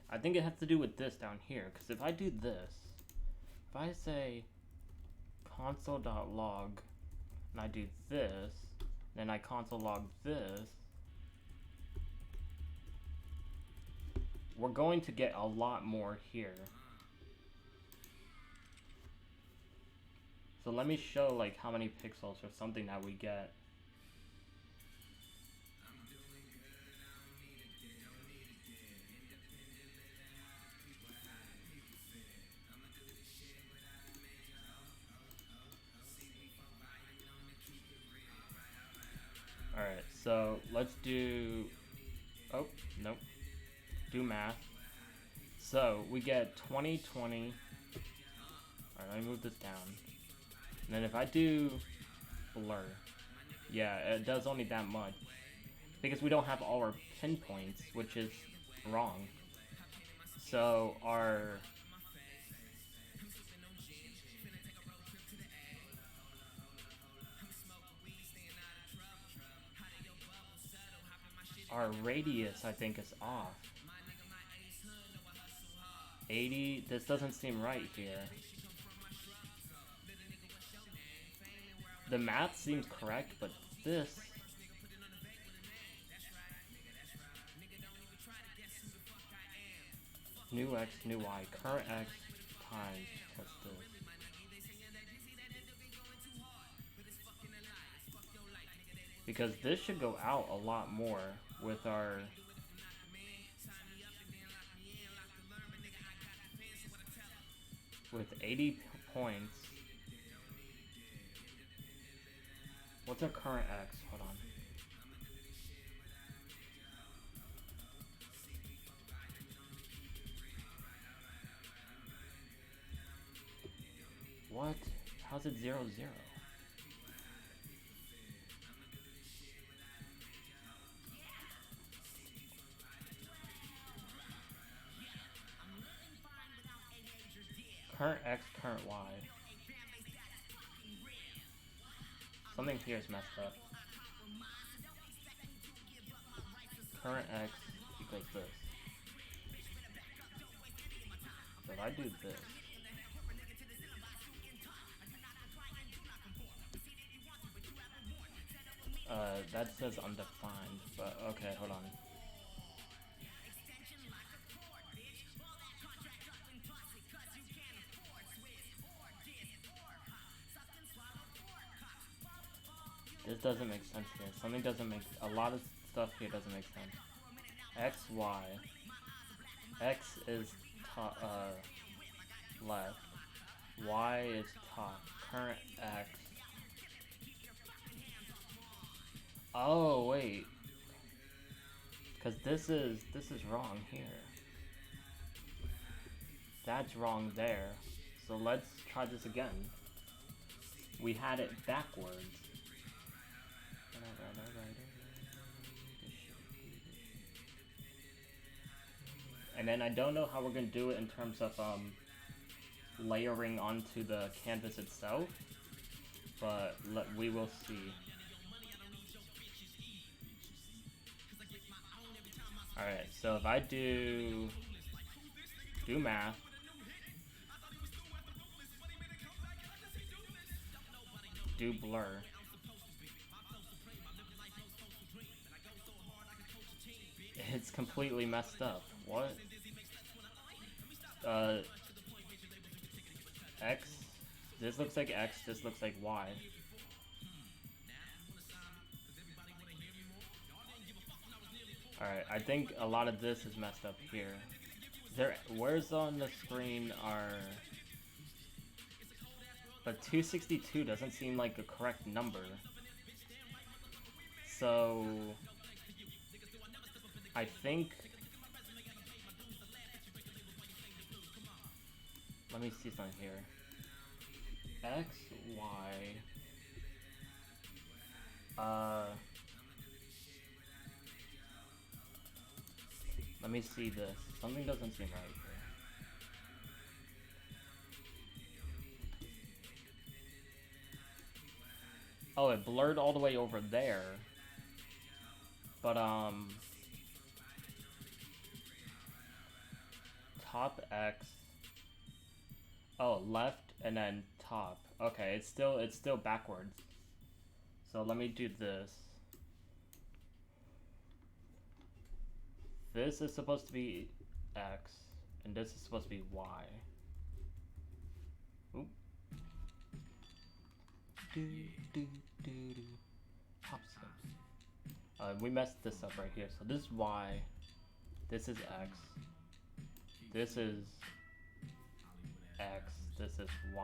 I think it has to do with this down here, because if I do this, if I say console.log and I do this, then I console log this, we're going to get a lot more here. So let me show like how many pixels or something that we get. Alright, so let's do... Oh, nope. Do math. So, we get 20, 20. Alright, let me move this down. And then if I do blur, yeah, it does only that much. Because we don't have all our pinpoints, which is wrong. So, our radius, I think, is off. 80, this doesn't seem right here. The math seems correct, but this... New x, new y, current x times plus this. Because this should go out a lot more with our... With 80 points. What's our current x? Hold on. What? How's it 0, 0? Current x, current y. Something here is messed up. Current x equals this. So if I do this, that says undefined, but okay, hold on. This doesn't make sense here. Something doesn't make... A lot of stuff here doesn't make sense. X, Y. X is top, left. Y is top. Current X. Oh, wait. Because this is wrong here. That's wrong there. So let's try this again. We had it backwards. And then I don't know how we're going to do it in terms of layering onto the canvas itself, but we will see. Alright, so if I do math, do blur, it's completely messed up. What? X. This looks like X, this looks like Y. Alright, I think a lot of this is messed up here. Where's on the screen our... But 262 doesn't seem like a correct number. So... I think... Let me see something here. X, Y... Let me see this. Something doesn't seem right here. Oh, it blurred all the way over there. But, top X. Oh, left and then top. Okay, it's still backwards. So let me do this. This is supposed to be X, and this is supposed to be Y. Oop. Hop skips. We messed this up right here. So this is Y. This is X. This is X. This is Y.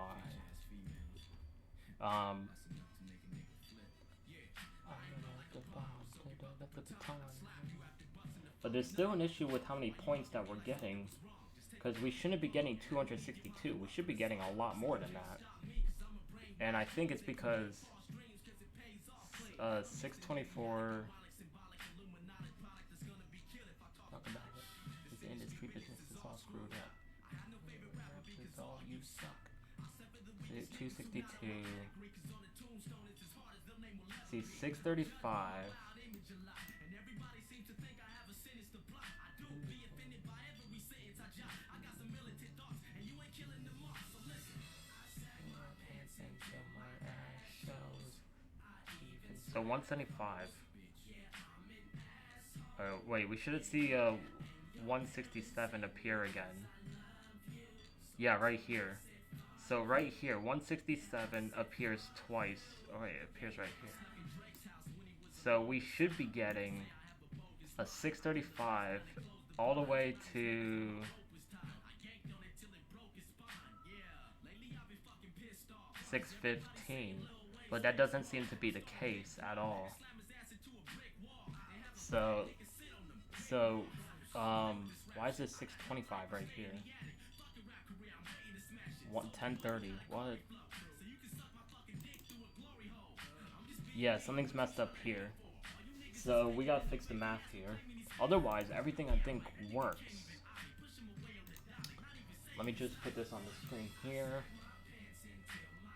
I'm gonna divide put the time. But there's still an issue with how many points that we're getting. Because we shouldn't be getting 262. We should be getting a lot more than that. And I think it's because 624... Talk about it. This industry business is all screwed up. It's all you suck. 262. See, 635. So 175. Wait, we should see 167 appear again. Yeah, right here. So right here, 167 appears twice. Oh wait, it appears right here. So we should be getting a 635 all the way to 615. But that doesn't seem to be the case at all. So, why is this 625 right here? 1030. What? Yeah, something's messed up here. So we gotta fix the math here. Otherwise, everything I think works. Let me just put this on the screen here.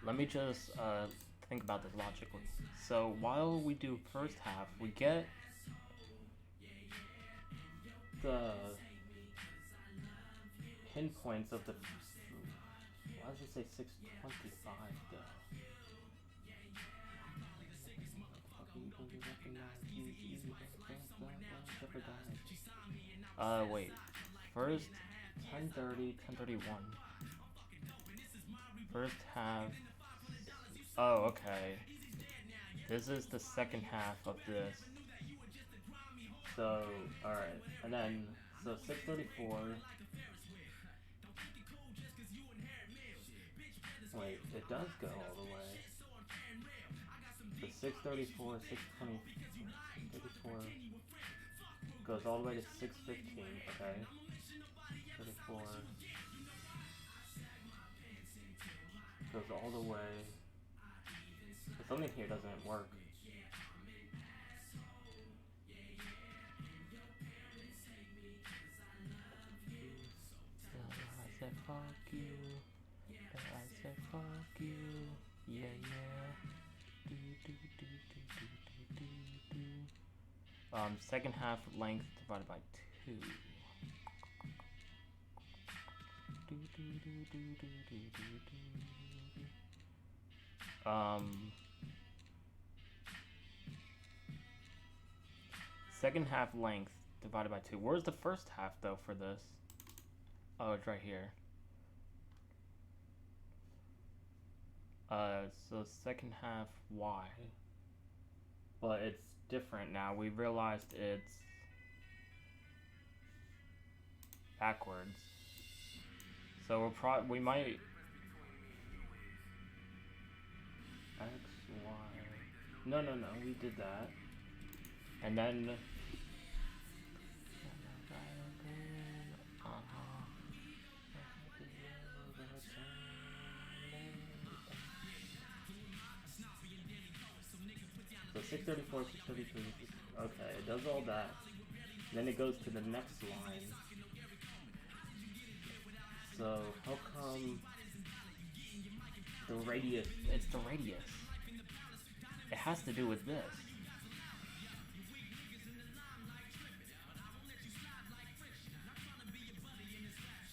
Let me just think about this logically. So while we do first half, we get the pinpoints of the... Why does it say 625 though? Wait. First, 1030, 1031. First half... Oh, okay. This is the second half of this. So, alright. And then, so 634. Wait, it does go all the way. So 634, 620, 34 goes all the way to 615, okay. 34 goes all the way. Something here doesn't work. So I said fuck you. I said fuck you. Yeah, yeah. Second half length divided by 2. Second half length divided by 2. Where's the first half though for this? Oh, it's right here. So second half y. But it's different now. We realized it's backwards. So we might x, y. No, we did that. And then so 634, 633. Okay, it does all that. Then it goes to the next line. So how come the radius? It's the radius. It has to do with this.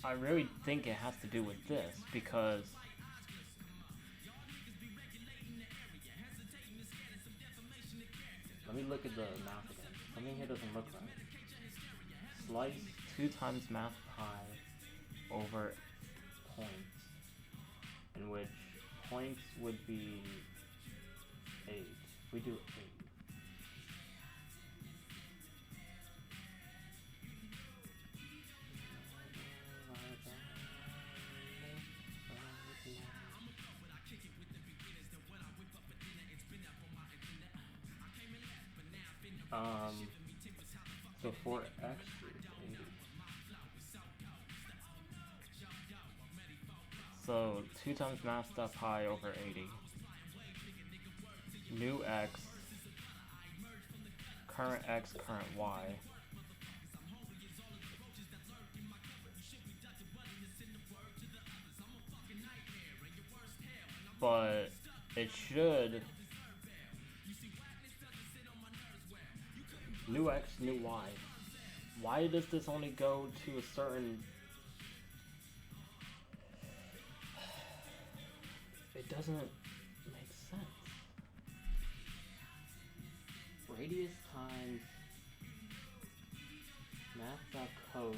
I really think it has to do with this because let me look at the math again. Something here doesn't look right. Slice 2 times math pi over points, in which points would be 8. We do 8. before X is 80. So 2 times math stuff pi over 80. New X, current X, current Y. But it should new X, new Y. Why does this only go to a certain... It doesn't make sense. Radius times math.cos.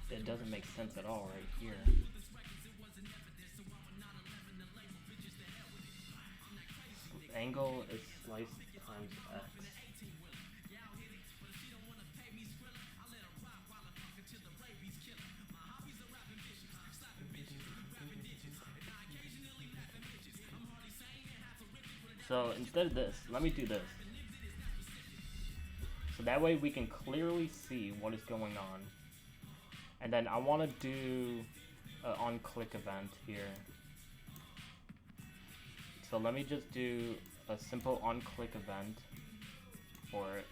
It doesn't make sense at all right here. Angle is slice times x. So instead of this, let me do this. So that way we can clearly see what is going on. And then I want to do an on-click event here. So let me just do a simple on-click event for it.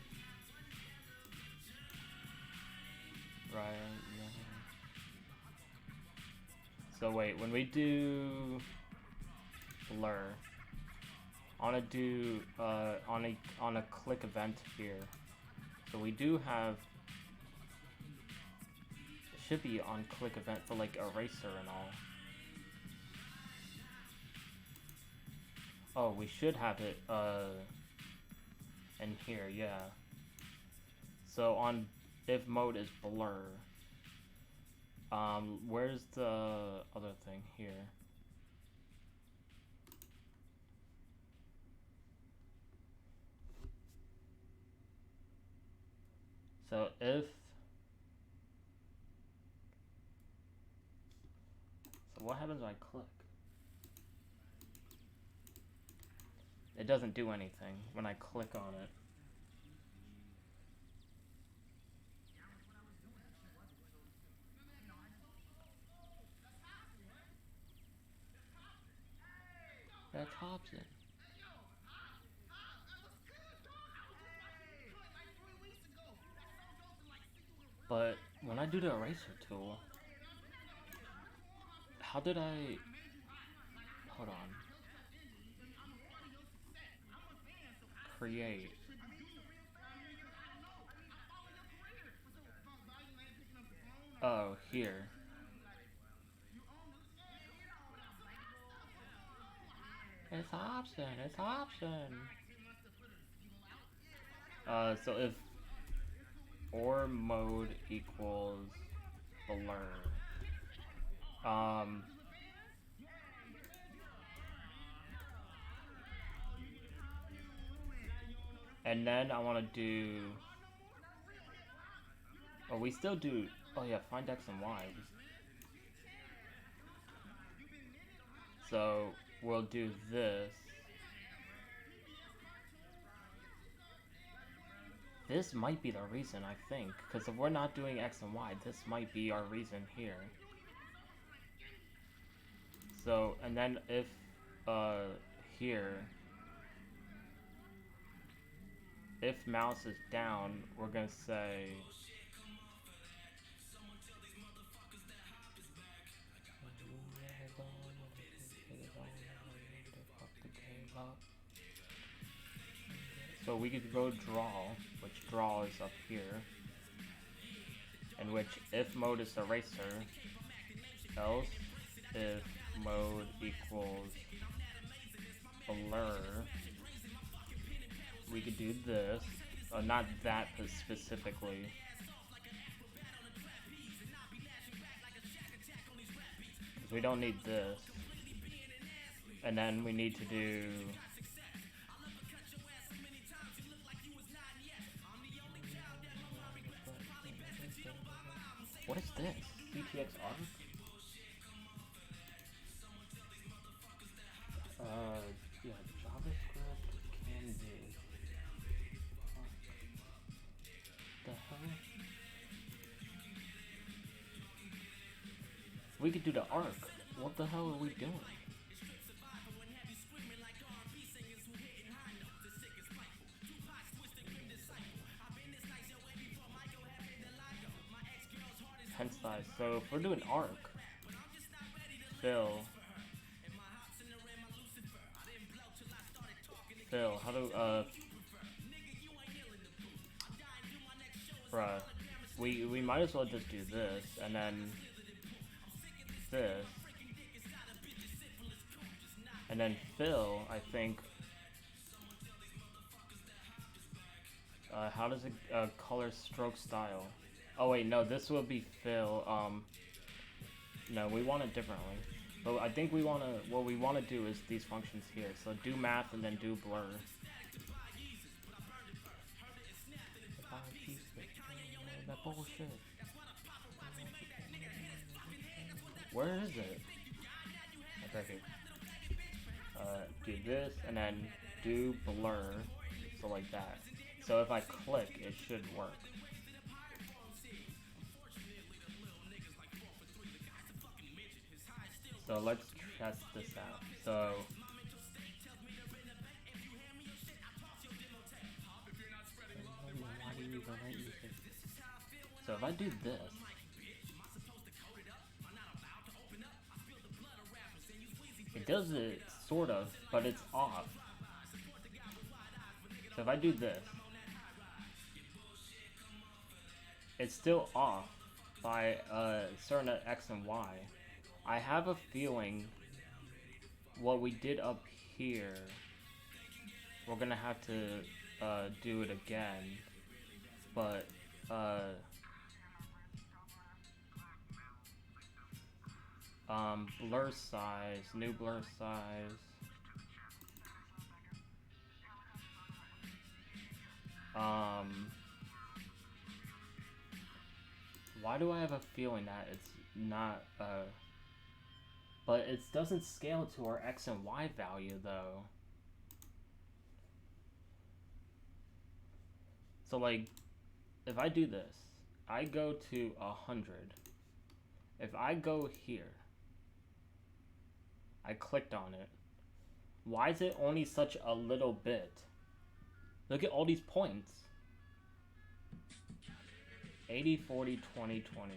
Right now. So wait, when we do blur, I want to do on a click event here. So we do have, it should be on click event for like eraser and all. Oh, we should have it in here, yeah. So on if mode is blur, where's the other thing here? So if, so what happens when I click? It doesn't do anything when I click on it. That's Hobson. But when I do the eraser tool, how did I, hold on, create. Oh, here. It's Hobson, it's Hobson. So if or mode equals blur, and then I want to do, oh, we still do, oh yeah, find X and Y. So we'll do this. This might be the reason, I think, because if we're not doing X and Y, this might be our reason here. So, and then if, here, if mouse is down, we're gonna say, so we could go draw, which draw is up here, in which if mode is eraser, else if mode equals blur, we could do this, not that specifically. Because we don't need this. And then we need to do, RTX arc? Yeah, JavaScript, Canvas. The hell? We could do the arc. What the hell are we doing? Pen size. So if we're doing arc, Phil, how do bruh, we might as well just do this and then this, and then Phil, I think. How does it color stroke style? Oh wait, no, this will be Phil. No, we want it differently. But I think what we wanna do is these functions here. So do math and then do blur. That bullshit. Where is it? Okay, here. Do this and then do blur. So like that. So if I click, it should work. So let's test this out. So if I do this, it does it sort of, but it's off. So if I do this, it's still off by certain X and Y. I have a feeling what we did up here, we're gonna have to do it again, but blur size, new blur size. Why do I have a feeling that it's not but it doesn't scale to our X and Y value though. So like, if I do this, I go to 100. If I go here, I clicked on it. Why is it only such a little bit? Look at all these points. 80, 40, 20, 20.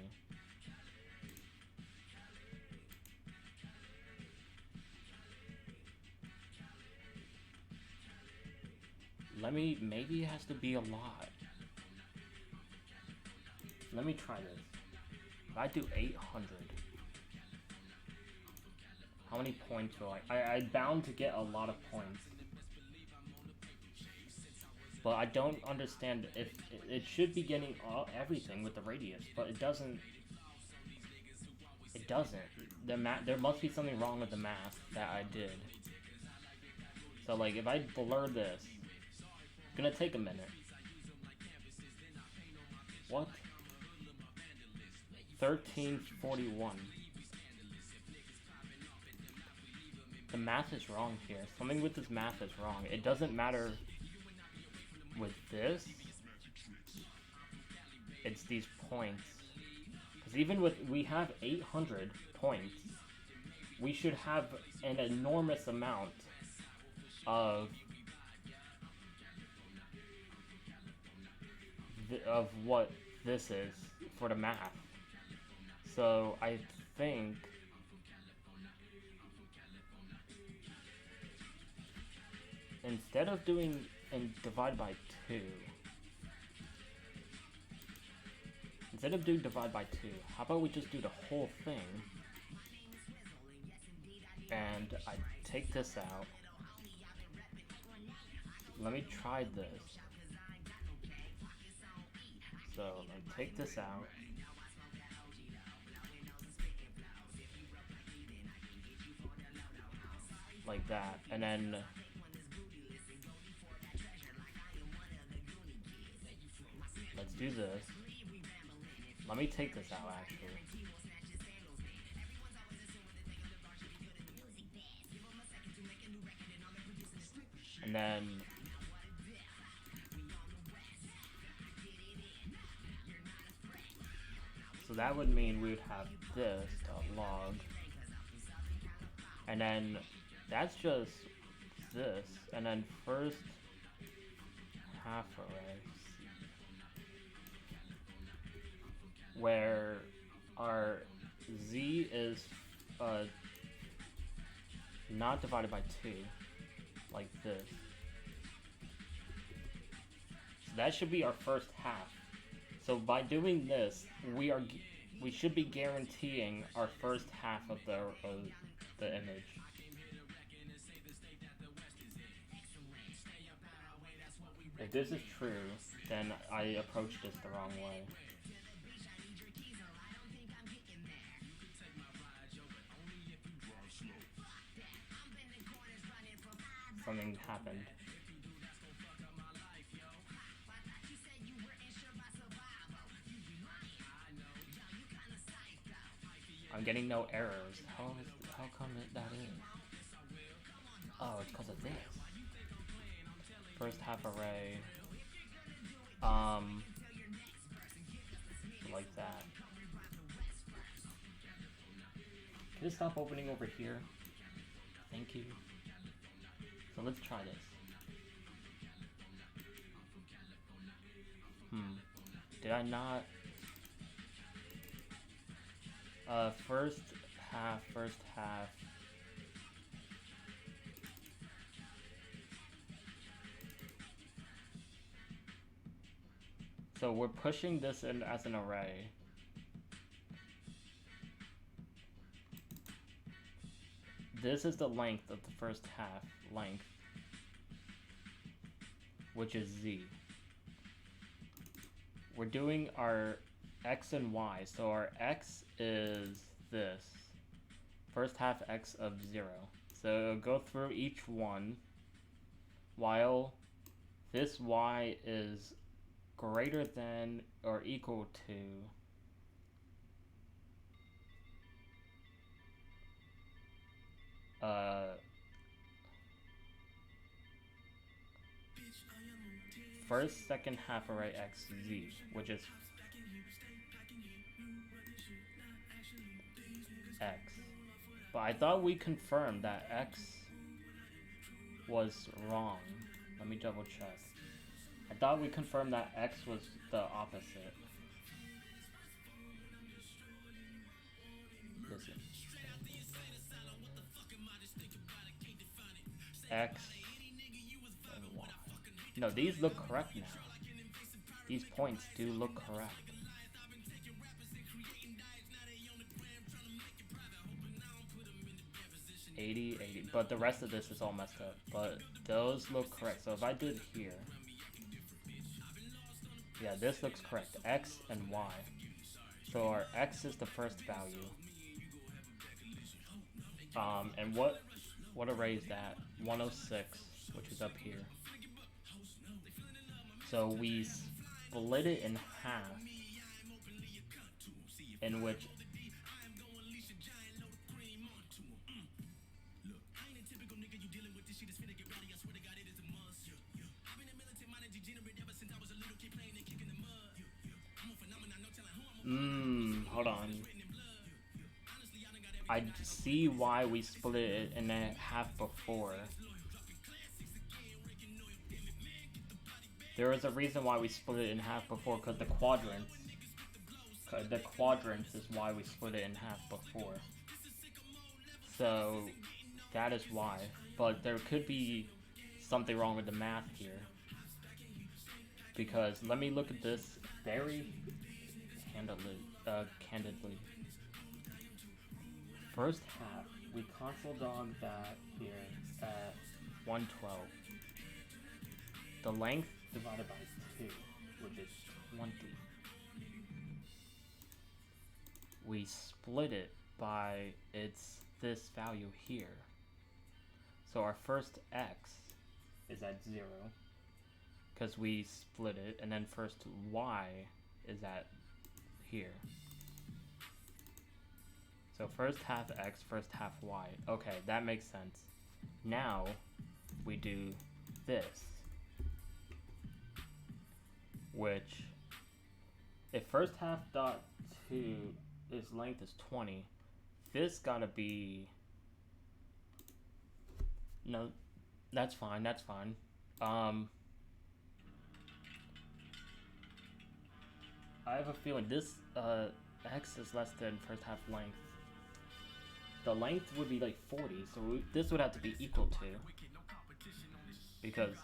Maybe it has to be a lot. Let me try this. If I do 800, how many points will I'm bound to get a lot of points. But I don't understand if it should be getting everything with the radius, but it doesn't. It doesn't. There must be something wrong with the math that I did. So like, if I blur this, it's gonna take a minute. What? 1341. The math is wrong here. Something with this math is wrong. It doesn't matter with this. It's these points. Because even with, we have 800 points, we should have an enormous amount of what this is for the math. So I think instead of doing and divide by 2, instead of doing divide by 2, how about we just do the whole thing and I take this out. Let me try this. So let me take this out. Like that, and then let's do this. Let me take this out actually. And then so that would mean we would have this log, and then that's just this, and then first half array where our z is not divided by 2, like this. So that should be our first half. So by doing this, we should be guaranteeing our first half of the image. If this is true, then I approached this the wrong way. Something happened. I'm getting no errors. How come that is? Oh, it's because of this. First half array. Like that. Can it stop opening over here? Thank you. So let's try this. Did I not? First half. So we're pushing this in as an array. This is the length of the first half length, which is z. We're doing our x and y, so our x is this. First half x of 0. So go through each one while this y is greater than or equal to first second half array x z, which is x. But I thought we confirmed that x was wrong. Let me double check. I thought we confirmed that x was the opposite. Listen. X and y. No, these look correct now. These points do look correct. 80, but the rest of this is all messed up. But those look correct. So if I did here, yeah, this looks correct. X and Y. So our X is the first value. And what array is that? 106, which is up here. So we split it in half, in which hold on. I see why we split it in half before. There was a reason why we split it in half before, because the quadrants is why we split it in half before. So that is why. But there could be something wrong with the math here, because let me look at this very candidly. First half, we console log that here at 112. The length divided by 2, which is 20. We split it by this value here. So our first x is at 0, because we split it, and then first y is at here. So first half x, first half y. Okay, that makes sense. Now we do this, which if first half dot 2 is length is 20, this gotta be, no, that's fine, that's fine. I have a feeling this x is less than first half length. The length would be like 40, so this would have to be equal to, because,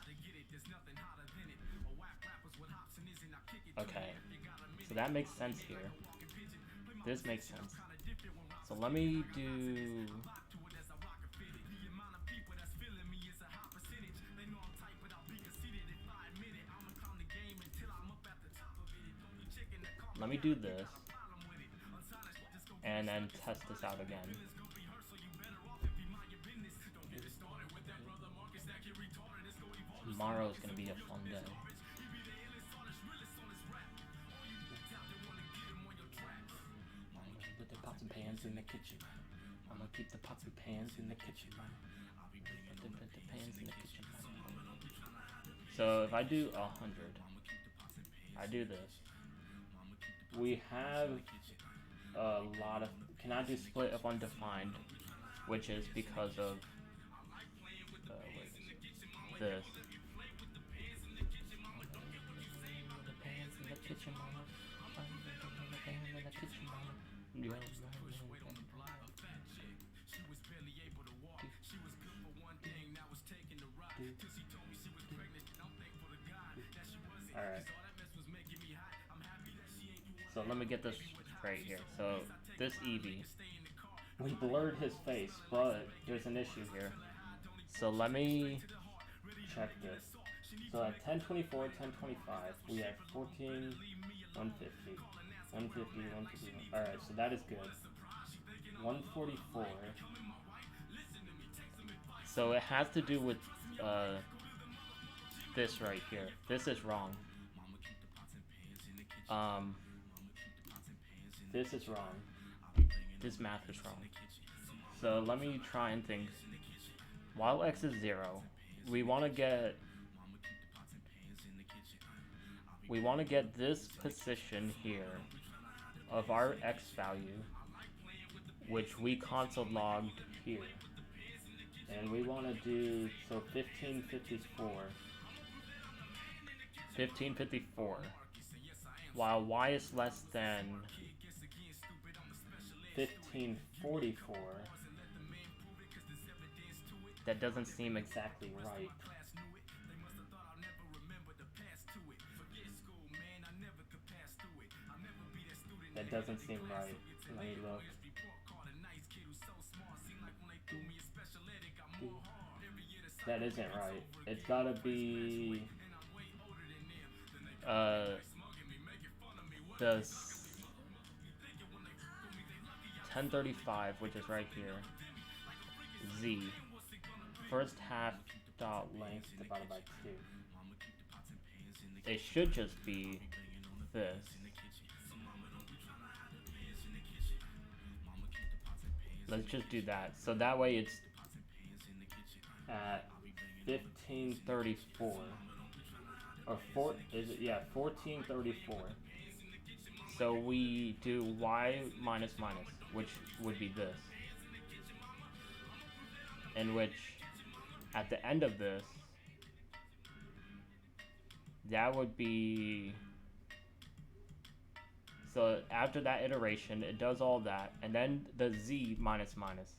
okay, so that makes sense here. This makes sense. So let me do, this, and then test this out again. Tomorrow is gonna be a fun day. Put the pots and pans in the kitchen. I'm gonna keep the pots and pans in the kitchen. Put the pans in the kitchen. So if I do 100, I do this. We have a lot of, cannot do split of undefined, which is because of this. Alright. So let me get this right here. So this Eevee, we blurred his face, but there's an issue here. So let me check this. So at 1024, 1025, we have 14, 150, 150, 150. Alright, so that is good. 144. So it has to do with this right here. This is wrong. This is wrong. This math is wrong. So let me try and think. While x is 0, we want to get this position here of our x value, which we console logged here. And we want to do, so 1554, while y is less than 1544, that doesn't seem exactly right. That doesn't seem right. Let me look. That isn't right. It's gotta be the 1035, which is right here. Z. First half dot length divided by 2. It should just be this. Let's just do that. So that way it's at 1534. Or 1434. So we do y minus minus, which would be this. In which, at the end of this, that would be, so after that iteration, it does all that, and then the z minus minus.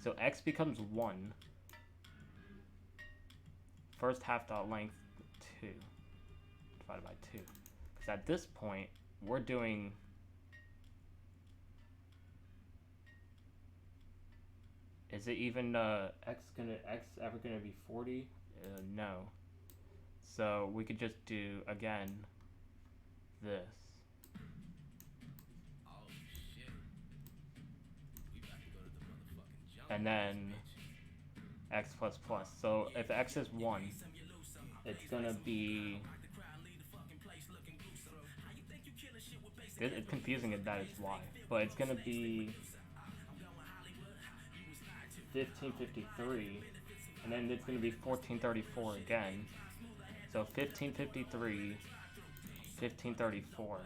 So x becomes 1. First half dot length 2 divided by 2. Because at this point, we're doing, is it even x ever gonna be 40? No. So we could just do again this. And then x plus plus. So if x is 1, it's gonna be, it's confusing that it's y, but it's gonna be 1553, and then it's going to be 1434 again. So 1553, 1534,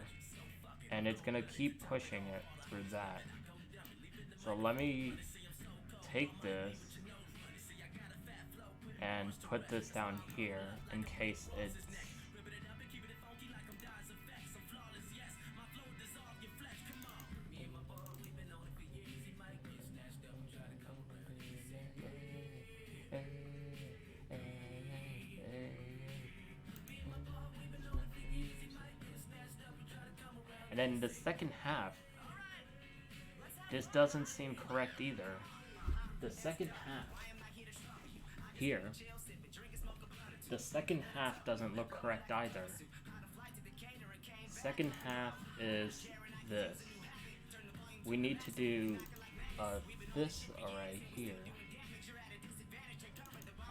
and it's going to keep pushing it through that. So let me take this and put this down here in case it's... And then the second half, this doesn't seem correct either. The second half here, the second half doesn't look correct either. Second half is this. We need to do this array here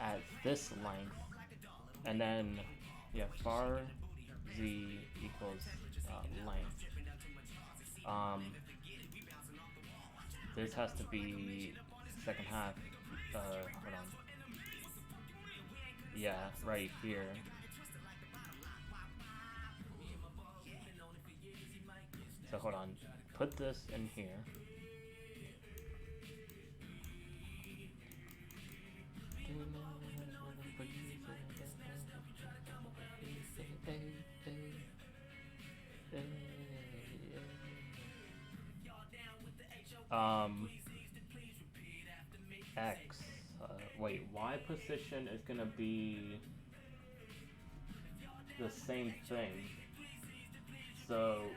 at this length, and then var z equals length. This has to be second half. Hold on. Yeah, right here. So hold on. Put this in here. X. Wait, Y position is gonna be the same thing. So.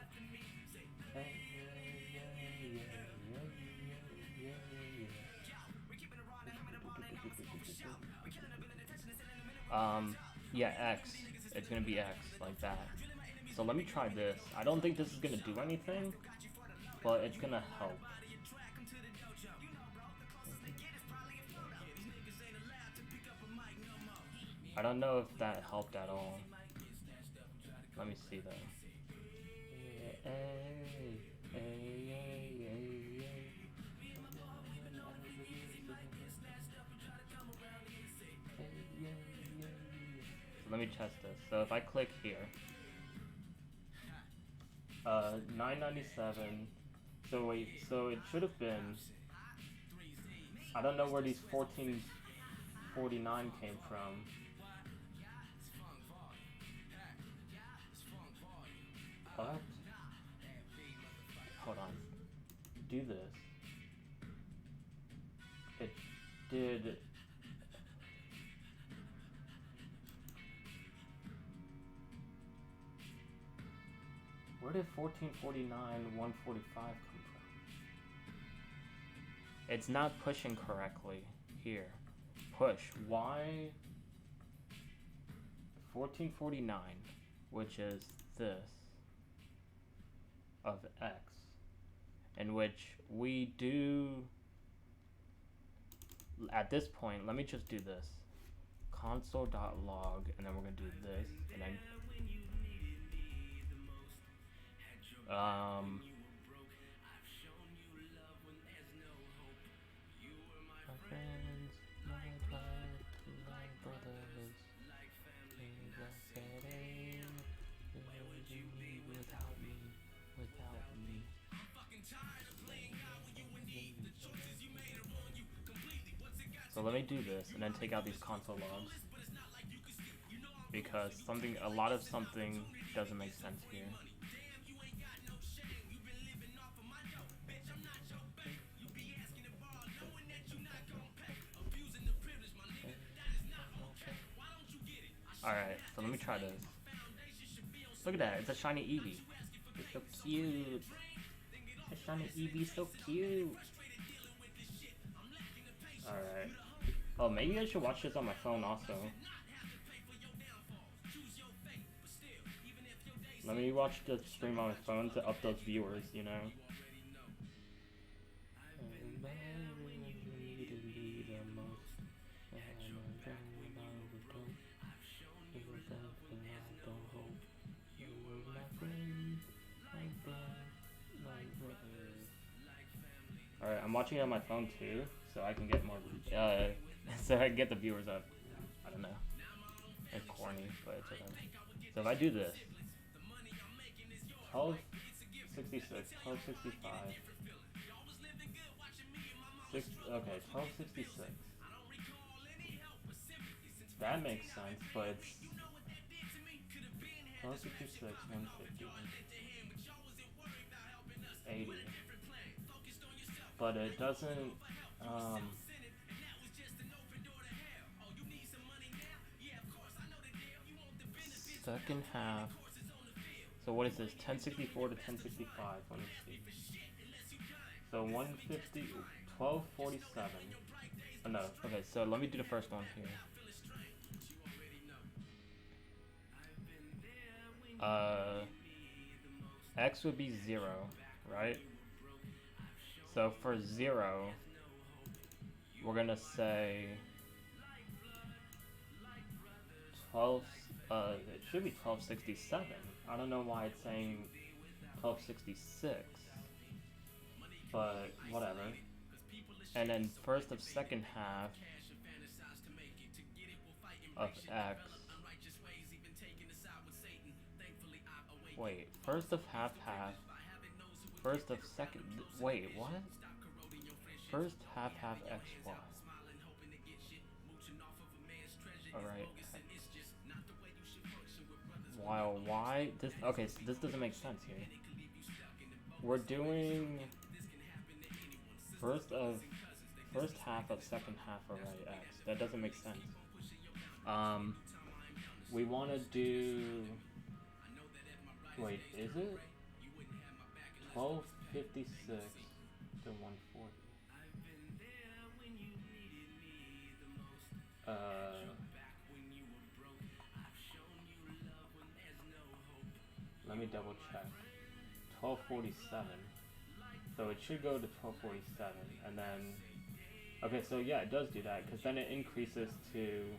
Yeah, X. It's gonna be X, like that. So let me try this. I don't think this is gonna do anything, but it's gonna help. I don't know if that helped at all. Let me see though. Let me test this. So if I click here, 997. So wait, so it should have been. I don't know where these 1449 came from. What? Hold on. Do this. It did. Where did 1449, 145 come from? It's not pushing correctly here. Push. Why? 1449, which is this, of X, in which we do, at this point, let me just do this. Console.log, and then we're going to do this, and then my friends, my blood, my brothers, without me. So let me do this, and then take out these console logs, because a lot of something doesn't make sense here. Alright, so let me try this. Look at that, it's a shiny Eevee. It's so cute. A shiny Eevee, so cute. Alright. Oh, maybe I should watch this on my phone also. Let me watch the stream on my phone to up those viewers, you know? Alright, I'm watching it on my phone too, so I can get more so I can get the viewers up. I don't know. It's corny, but it's whatever. So if I do this, 1266, 1265, okay, 1266. That makes sense, but it's 1266, 150, 80. But it doesn't, second half. So what is this? 1064 to 1065. Let me see. So 150, 1247. Oh no. Okay, so let me do the first one here. X would be 0, right? So for 0, we're gonna say 12. It should be 1267. I don't know why it's saying 1266, but whatever. And then first of second half of X. Wait, first of half. First of second. Wait, what? First half XY. Alright. While Y. This. Okay, so this doesn't make sense here. We're doing first half of second half array X. That doesn't make sense. We want to do. Wait, is it 1256 to 140? Let me double check. 1247. So it should go to 1247, and then. Okay, so yeah, it does do that, because then it increases to.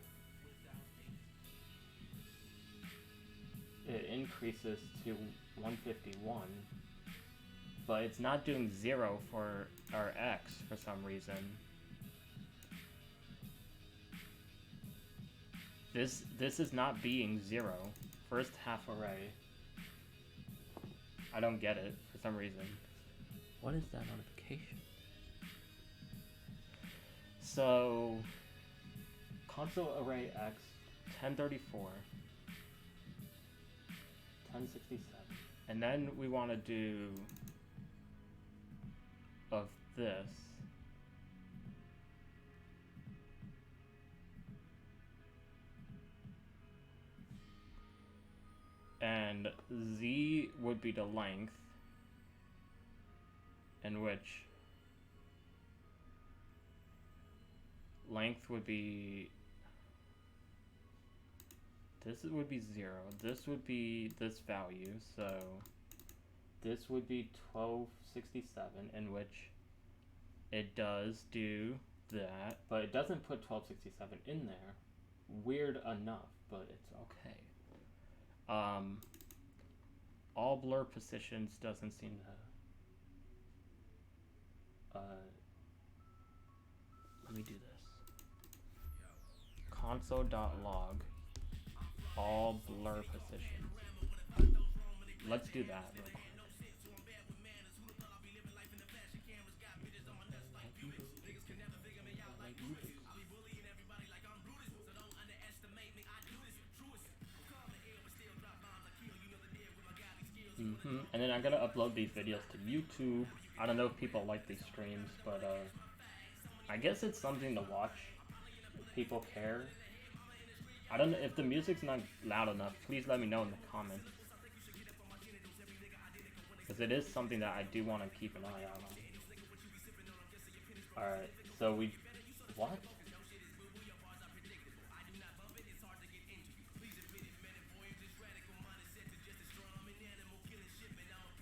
It increases to 151, but it's not doing 0 for our X for some reason. This is not being 0. First half array. I don't get it for some reason. What is that notification? So console array X 1034. 1067. And then we want to do of this. And Z would be the length in which length would be. This would be 0. This would be this value. So this would be 1267, in which it does do that, but it doesn't put 1267 in there. Weird enough, but it's okay. All blur positions doesn't seem to. Let me do this. Console.log. All blur positions. Let's do that real quick. And then I'm gonna upload these videos to YouTube. I don't know if people like these streams, but I guess it's something to watch. If people care. I don't know if the music's not loud enough. Please let me know in the comments, because it is something that I do want to keep an eye out on. All right, so what?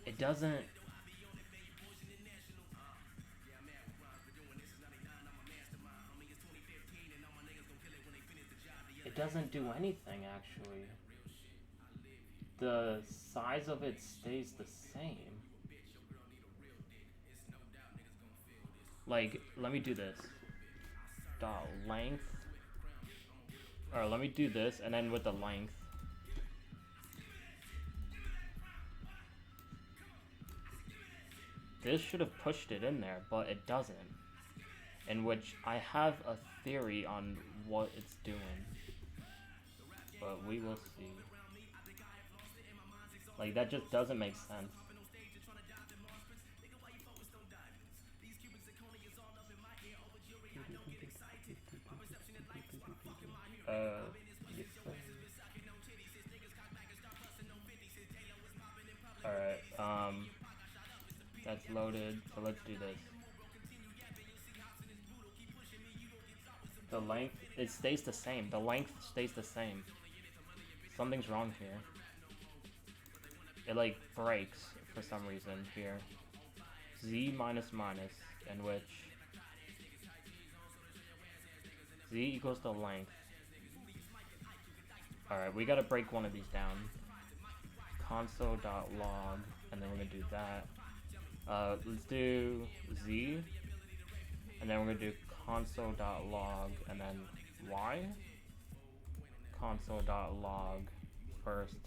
It doesn't. It doesn't do anything, actually. The size of it stays the same. Like, let me do this. dot length. Alright, let me do this and then with the length. This should have pushed it in there, but it doesn't. In which I have a theory on what it's doing. But we will see. Like, that just doesn't make sense. Alright, that's loaded, so let's do this. The length, it stays the same. The length stays the same. Something's wrong here. It like breaks for some reason here. Z minus minus, in which Z equals the length. Alright, we gotta break one of these down. Console.log, and then we're gonna do that. Let's do Z, and then we're gonna do console.log, and then Y. Console.log first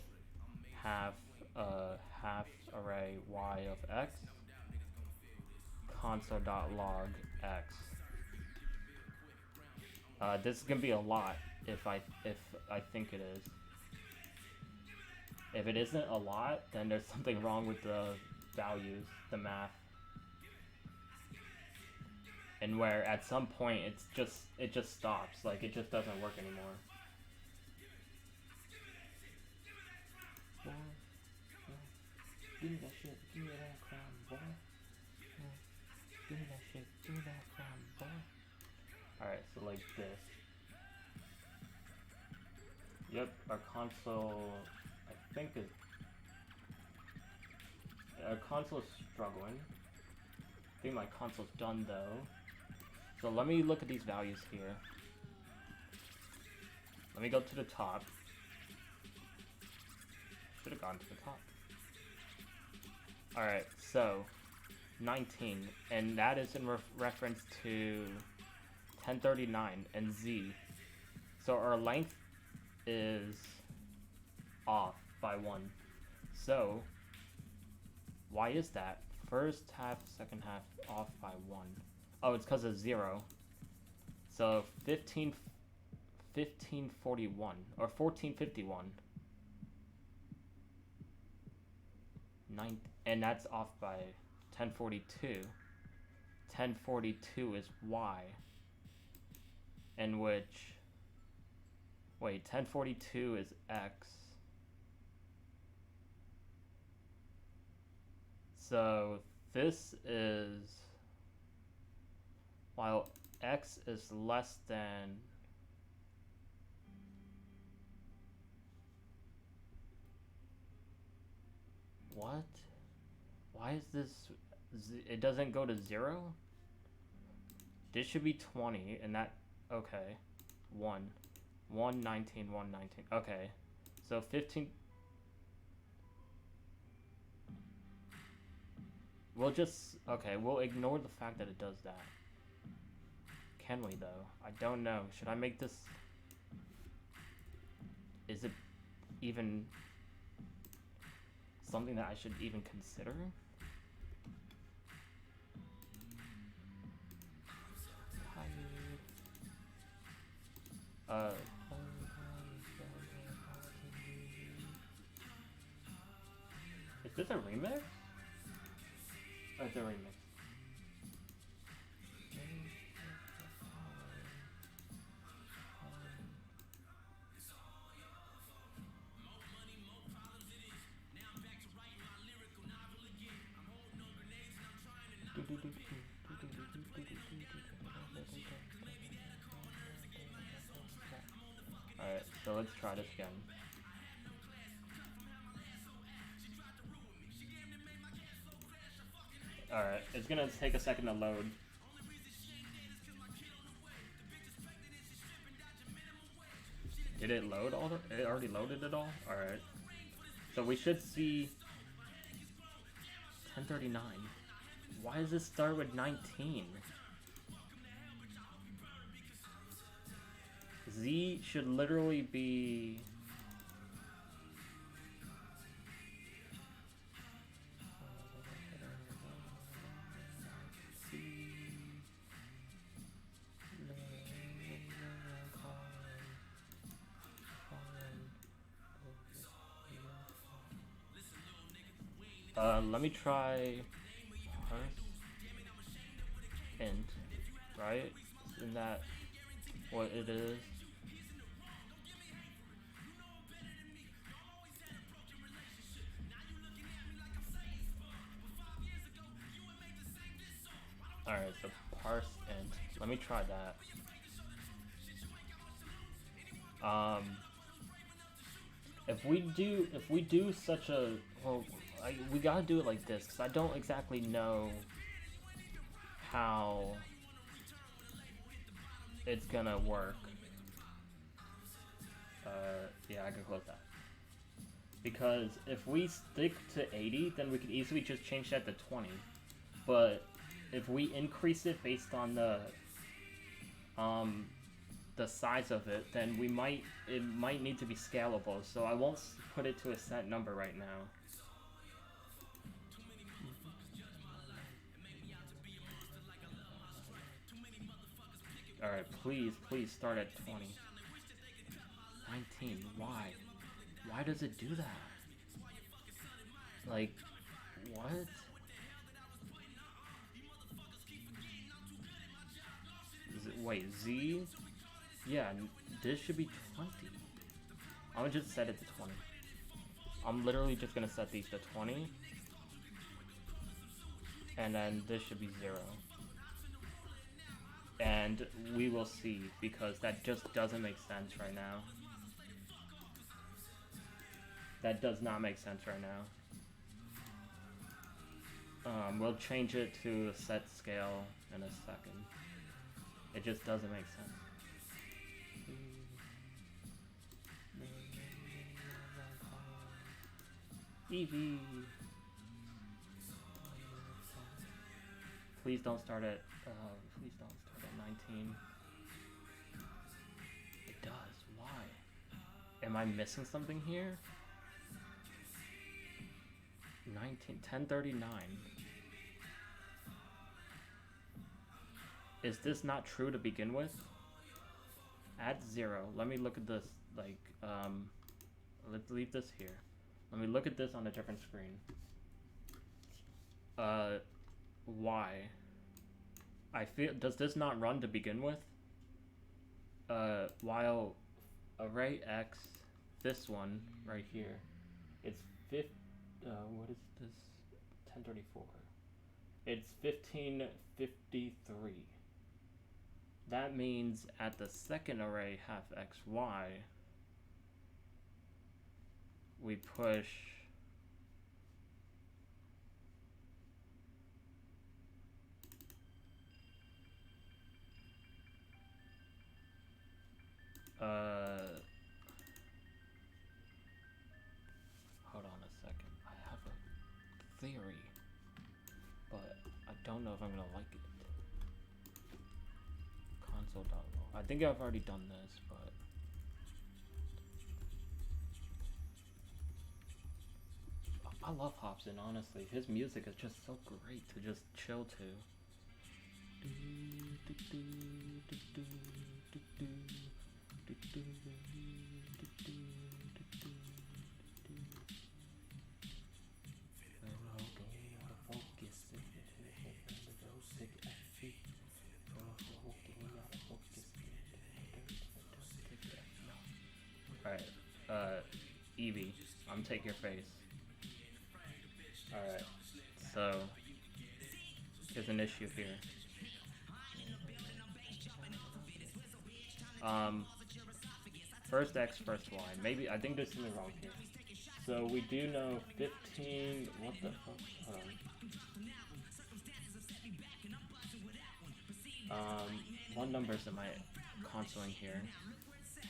half array Y of X. Console.log X. This is gonna be a lot if I think it is. If it isn't a lot, then there's something wrong with the values, the math. And where at some point it just stops, like it just doesn't work anymore. Give me that shit, give me that crown, boy. Give me that shit, give me that crown, boy. Alright, so like this. Yep, our console, I think is... Our console is struggling. I think my console's done though. So let me look at these values here. Let me go to the top. Should have gone to the top. Alright, so 19, and that is in reference to 1039 and Z. So our length is off by 1. So why is that? First half, second half off by 1. Oh, it's because of 0. So 1541 or 1451. 9, and that's off by 1042. 1042 is Y. In which, wait, 1042 is X. So this is, while X is less than, what? Why is this, it doesn't go to 0? This should be 20, and that, okay, 119, 119, okay, so 15, we'll just, okay, we'll ignore the fact that it does that. Can we though? I don't know. Should I make this, is it even something that I should even consider? Is this a remix? Oh, it's a remix. Alright, so let's try this again. Alright, it's gonna take a second to load. Did it load all the, it already loaded it all? Alright. So we should see 1039. Why does this start with 19? Z should literally be... let me try parse int, right? Isn't that what it is? Alright, so parse int. Let me try that. If we do such a, well, we gotta do it like this, because I don't exactly know how it's gonna work. Yeah, I can close that. Because if we stick to 80, then we could easily just change that to 20. But if we increase it based on the size of it, then it might need to be scalable. So I won't put it to a set number right now. Alright, please start at 20. 19, why? Why does it do that? Like, what? Wait, Z? Yeah, this should be 20. I'm gonna just set it to 20. I'm literally just gonna set these to 20. And then this should be 0. And we will see, because that just doesn't make sense right now. That does not make sense right now. We'll change it to a set scale in a second. It just doesn't make sense. Eevee! Please don't start at 19. It does. Why? Am I missing something here? 1039. Is this not true to begin with? Add 0. Let me look at this, like, let's leave this here. Let me look at this on a different screen. Why? I feel, does this not run to begin with? While array X, this one right here, it's what is this? 1034. It's 1553. That means at the second array half X, Y, we push hold on a second. I have a theory, but I don't know if I'm gonna like it. Console.log. I think I've already done this, but I love Hobson, honestly. His music is just so great to just chill to. Alright, Eevee, I'm taking your face. Alright, so there's an issue here. First X, first Y. Maybe, I think there's something wrong here. So we do know 15, what the fuck, hold on. What numbers am I consoling here?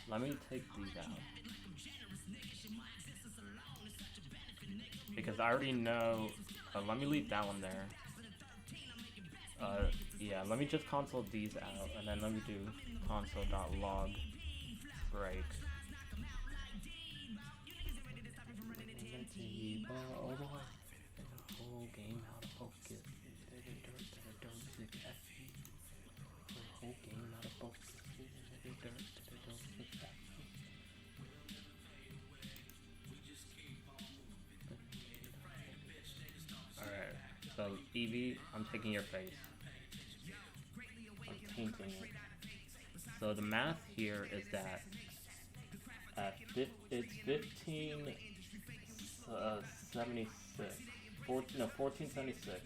Let me take these out. Because I already know, let me leave that one there. Yeah, let me just console these out, and then let me do console.log. break. All the way. The whole game out of focus. The whole game out of focus. Alright, so Eevee, I'm taking your face. I'm tainting it. So the math here is that it's 1576, 1476,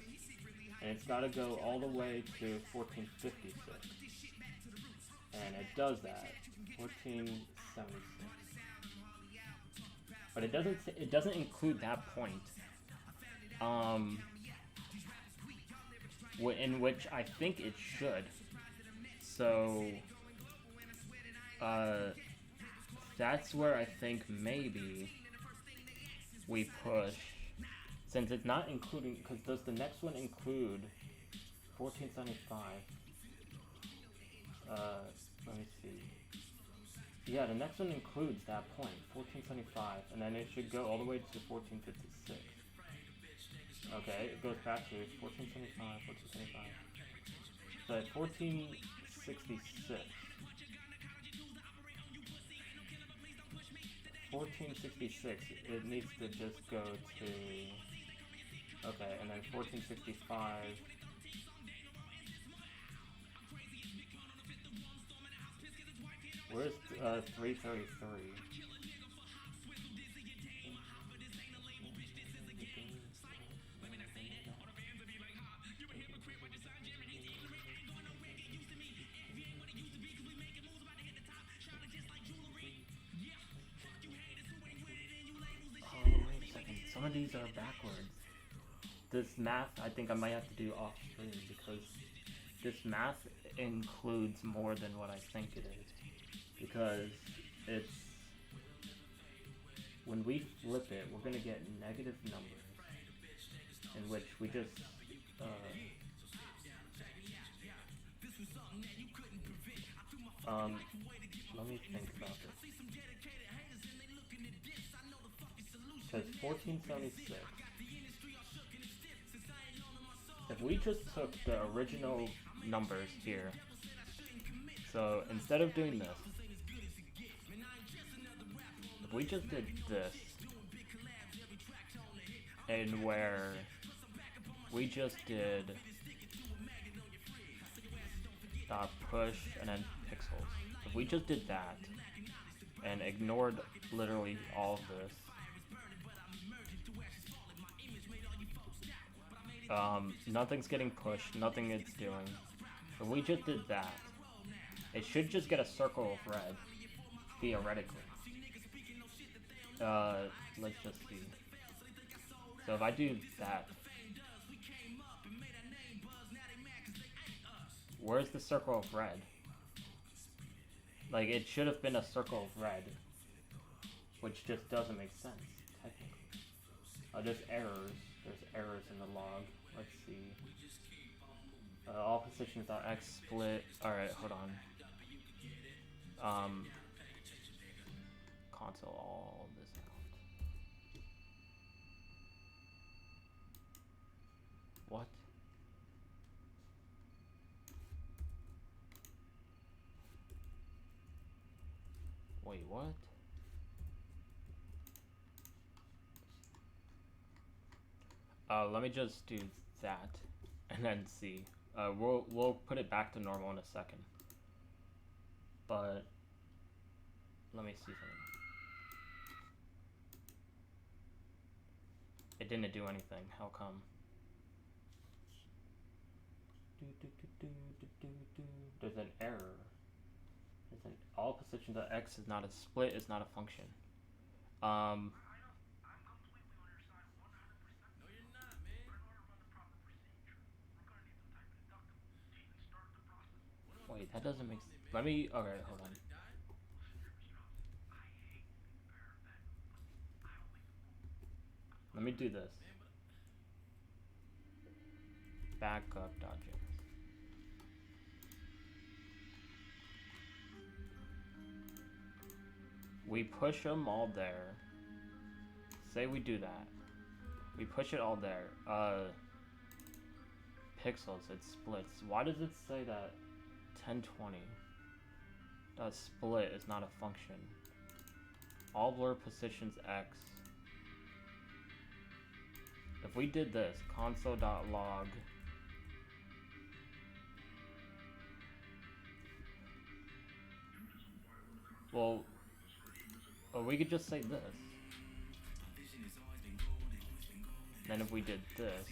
and it's got to go all the way to 1456, and it does that, 1476. But it doesn't include that point, in which I think it should. So that's where I think maybe we push, since it's not including, because does the next one include 1475? Let me see. Yeah, the next one includes that point, 1475, and then it should go all the way to 1456. Okay, it goes back to 1475, 1475. So at 1466. 1466, it needs to just go to, okay, and then 1465, where's 333? Some of these are backwards. This math, I think I might have to do off screen because this math includes more than what I think it is. Because it's, when we flip it, we're gonna get negative numbers in which we just, let me think about this. Because 1476, if we just took the original numbers here, so instead of doing this, if we just did this, and where we just did push and then pixels, if we just did that and ignored literally all of this, nothing's getting pushed, nothing it's doing. If we just did that, it should just get a circle of red, theoretically. Let's just see. So if I do that, where's the circle of red? Like, it should have been a circle of red, which just doesn't make sense, technically. There's errors. There's errors in the log. Let's see. All positions.x split. Alright, hold on. Console all this out. What? Wait, what? Let me just do that and then see. We'll put it back to normal in a second. But let me see something. It didn't do anything. How come? There's an error. All positions of x is not a split, is not a function. I'm completely on your side, 100%. No, you're not, man. But in order to run the proper procedure, we're gonna need some type of deductible to even start the process. Wait, that doesn't make sense. Let me. Okay, hold on. Let me do this. Backup.js. We push them all there. Say we do that. We push it all there. Pixels, it splits. Why does it say that 1020? That split is not a function. All blur positions X. If we did this, console.log. Well, or we could just say this. Then if we did this,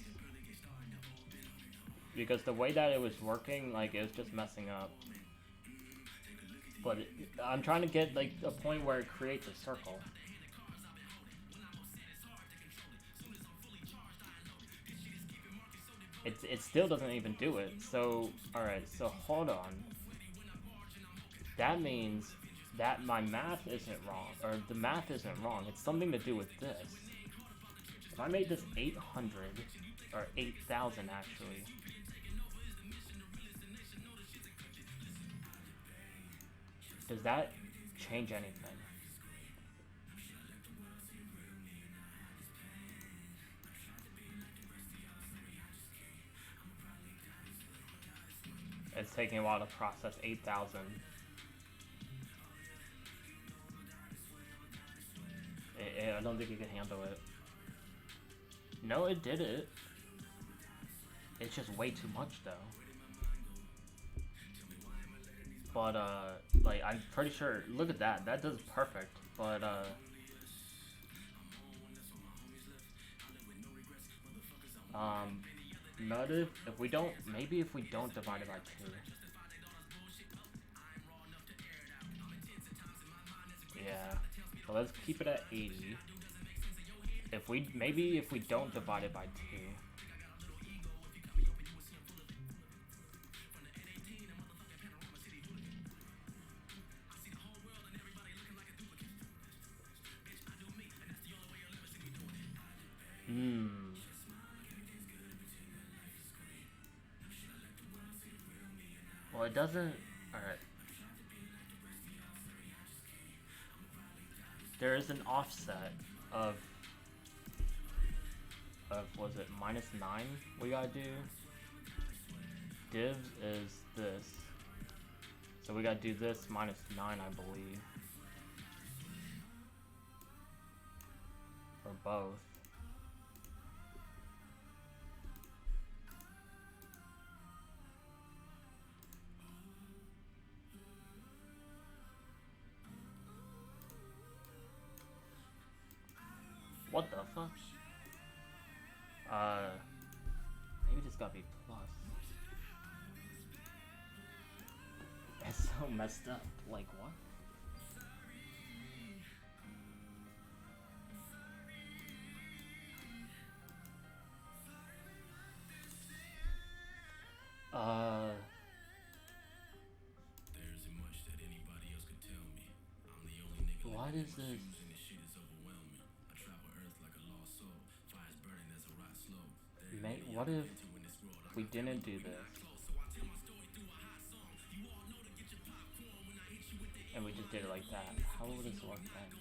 because the way that it was working, like, it was just messing up. But I'm trying to get, like, a point where it creates a circle. It still doesn't even do it. So, alright, so hold on. That means that my math isn't wrong, or the math isn't wrong. It's something to do with this. If I made this 800, or 8,000 actually. Does that change anything? It's taking a while to process 8,000. I don't think you can handle it. No, it did it. It's just way too much though. But like, I'm pretty sure, look at that, that does perfect. But notice if we don't, maybe if we don't divide it by 2. Yeah, so let's keep it at 80. If we, maybe if we don't divide it by 2. Well, it doesn't. Alright. There is an offset of was it -9 we gotta do? Divs is this. So we gotta do this -9, I believe. Or both. What the fuck? Maybe this gotta be plus. It's so messed up. Like, what? What is this? What if we didn't do this? And we just did it like that. How would this work then?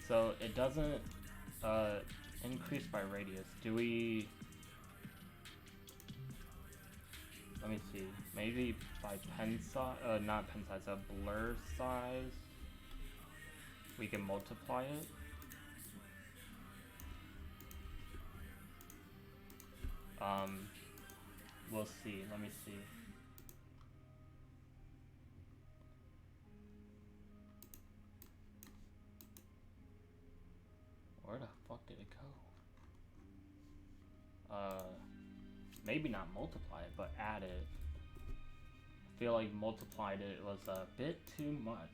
So it doesn't increase by radius. Do we? Let me see. Maybe by pen size, not pen size, blur size. We can multiply it. We'll see. Let me see. Where the fuck did it go? Maybe not multiply it, but add it. I feel like multiplied it was a bit too much.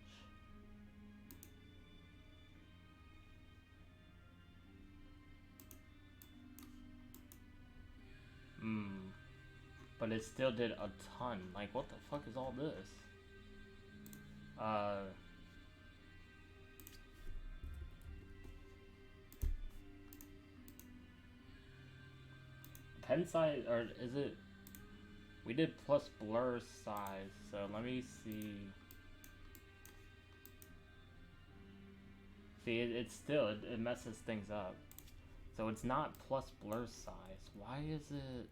But it still did a ton. Like, what the fuck is all this? pen size, or is it? We did plus blur size, so let me see. See, it's still, it messes things up. So it's not plus blur size. Why is it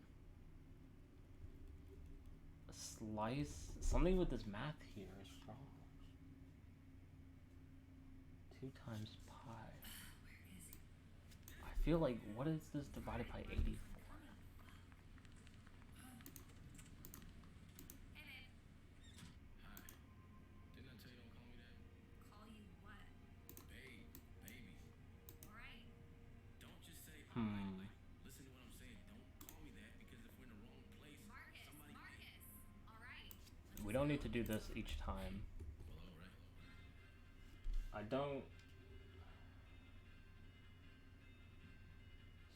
a slice? Something with this math here is wrong. 2 times pi. I feel like, what is this divided by 84? Didn't I tell you don't call me that? Call you what? Babe, baby. Alright. Don't just say Hmm. listen to what I'm saying. Don't call me that because if we're in the wrong place, Marcus, somebody Marcus. Alright. We don't need to do this each time. Well, alright. I don't.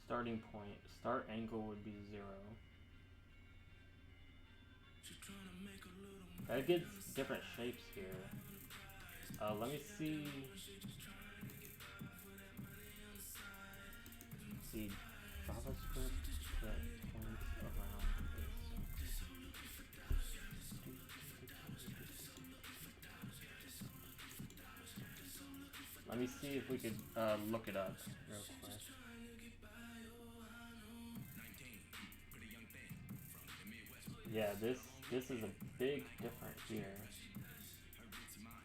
Starting point. Start angle would be 0. She's trying to make a little That gets different shapes here. Let me see. See, JavaScript that points around this. Let me see if we could look it up real quick. 19, pretty young thing from the Midwest. Yeah, this is a big difference here.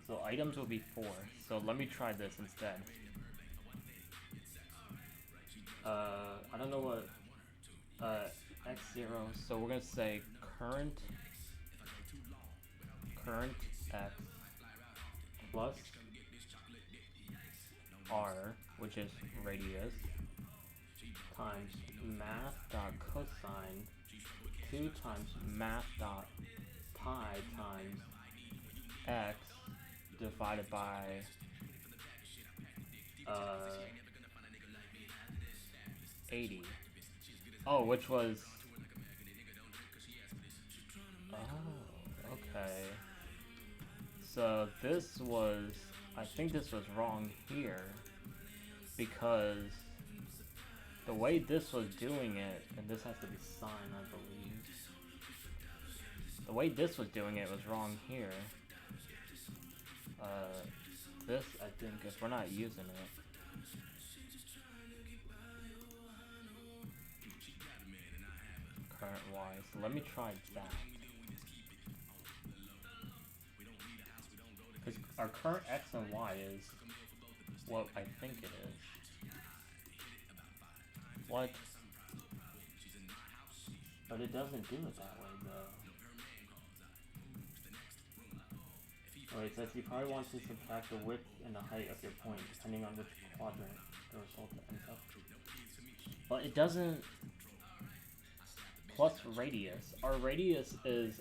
So items will be 4. So let me try this instead. I don't know what x0. So we're gonna say current x plus r, which is radius, times math.cosine 2 times math.pi times x divided by 80. Oh, which was... Oh, okay. So this was... I think this was wrong here. Because the way this was doing it, and this has to be sine, I believe. The way this was doing it was wrong here. This, I think, if we're not using it. Current y. So let me try that. Because our current x and y is what I think it is. What? But it doesn't do it that way, though. Wait, it says you probably want to subtract the width and the height of your point, depending on which quadrant the result ends up. But it doesn't... Plus radius. Our radius is...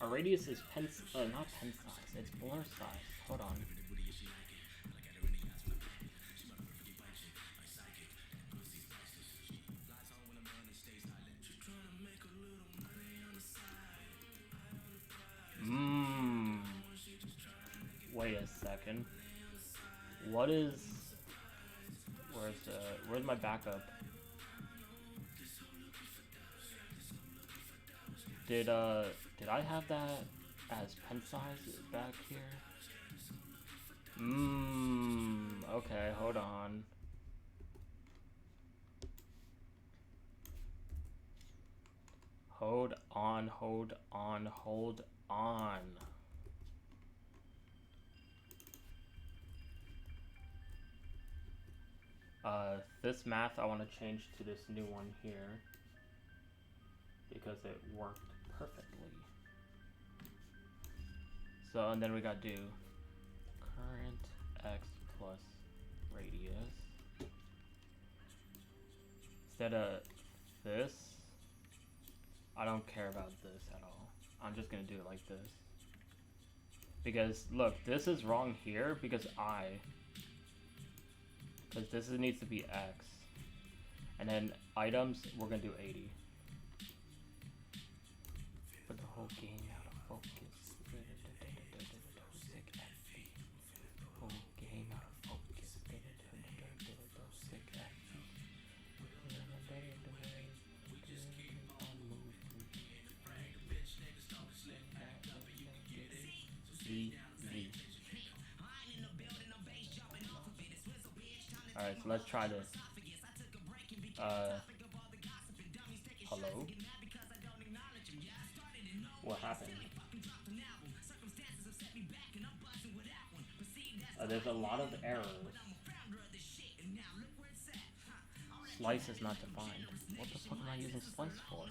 our radius is not pen size, it's blur size. Hold on. Wait a second. What is... Where's my backup? Did I have that as pen size back here? Okay, hold on. Hold on, hold on, hold on. This math I want to change to this new one here because it worked perfectly. So, and then we got do current x plus radius instead of this. I don't care about this at all. I'm just gonna do it like this. Because, look, this is wrong here because this needs to be x. And then items, we're gonna do 80. Put the whole game out of focus. Whole game out of focus. Alright, so let's try this. Hello? What happened? There's a lot of errors. Slice is not defined. What the fuck am I using slice for?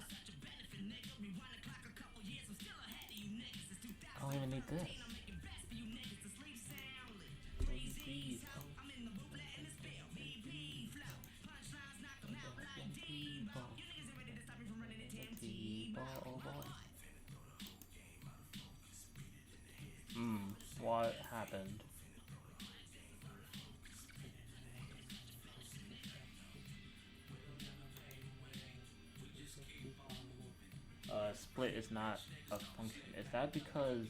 I don't even need this. What happened? Split is not a function. Is that because...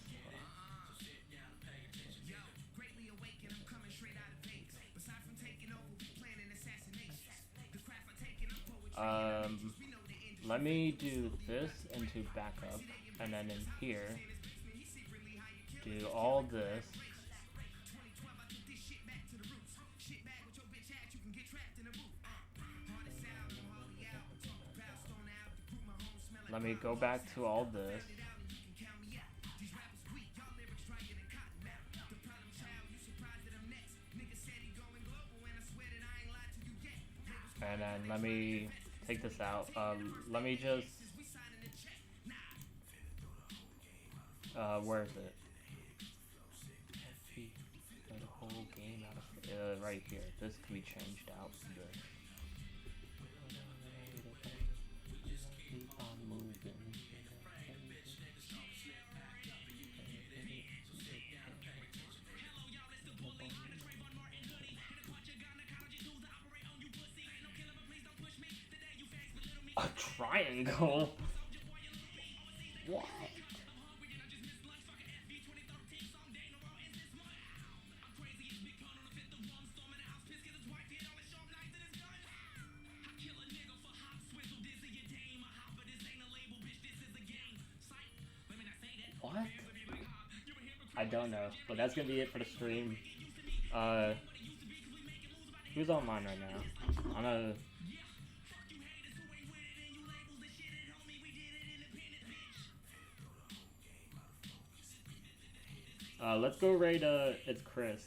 let me do this into backup, and then in here, do all this. Let me go back to all this. And then let me take this out. Let me just... where is it? Get the whole game out of... right here. This can be changed out. Good. Keep on moving. A triangle? What? What? I don't know, but that's gonna be it for the stream. Who's online right now? I'm gonna... let's go raid, it's Chris.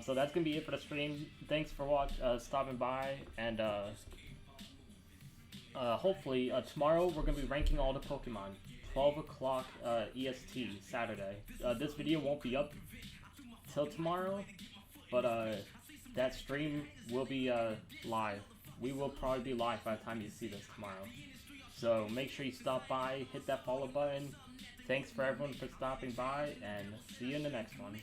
So that's gonna be it for the stream. Thanks for stopping by, and hopefully tomorrow we're gonna be ranking all the Pokemon. 12 o'clock EST Saturday. This video won't be up till tomorrow, but that stream will be live. We will probably be live by the time you see this tomorrow. So make sure you stop by, hit that follow button. Thanks for everyone for stopping by, and see you in the next one.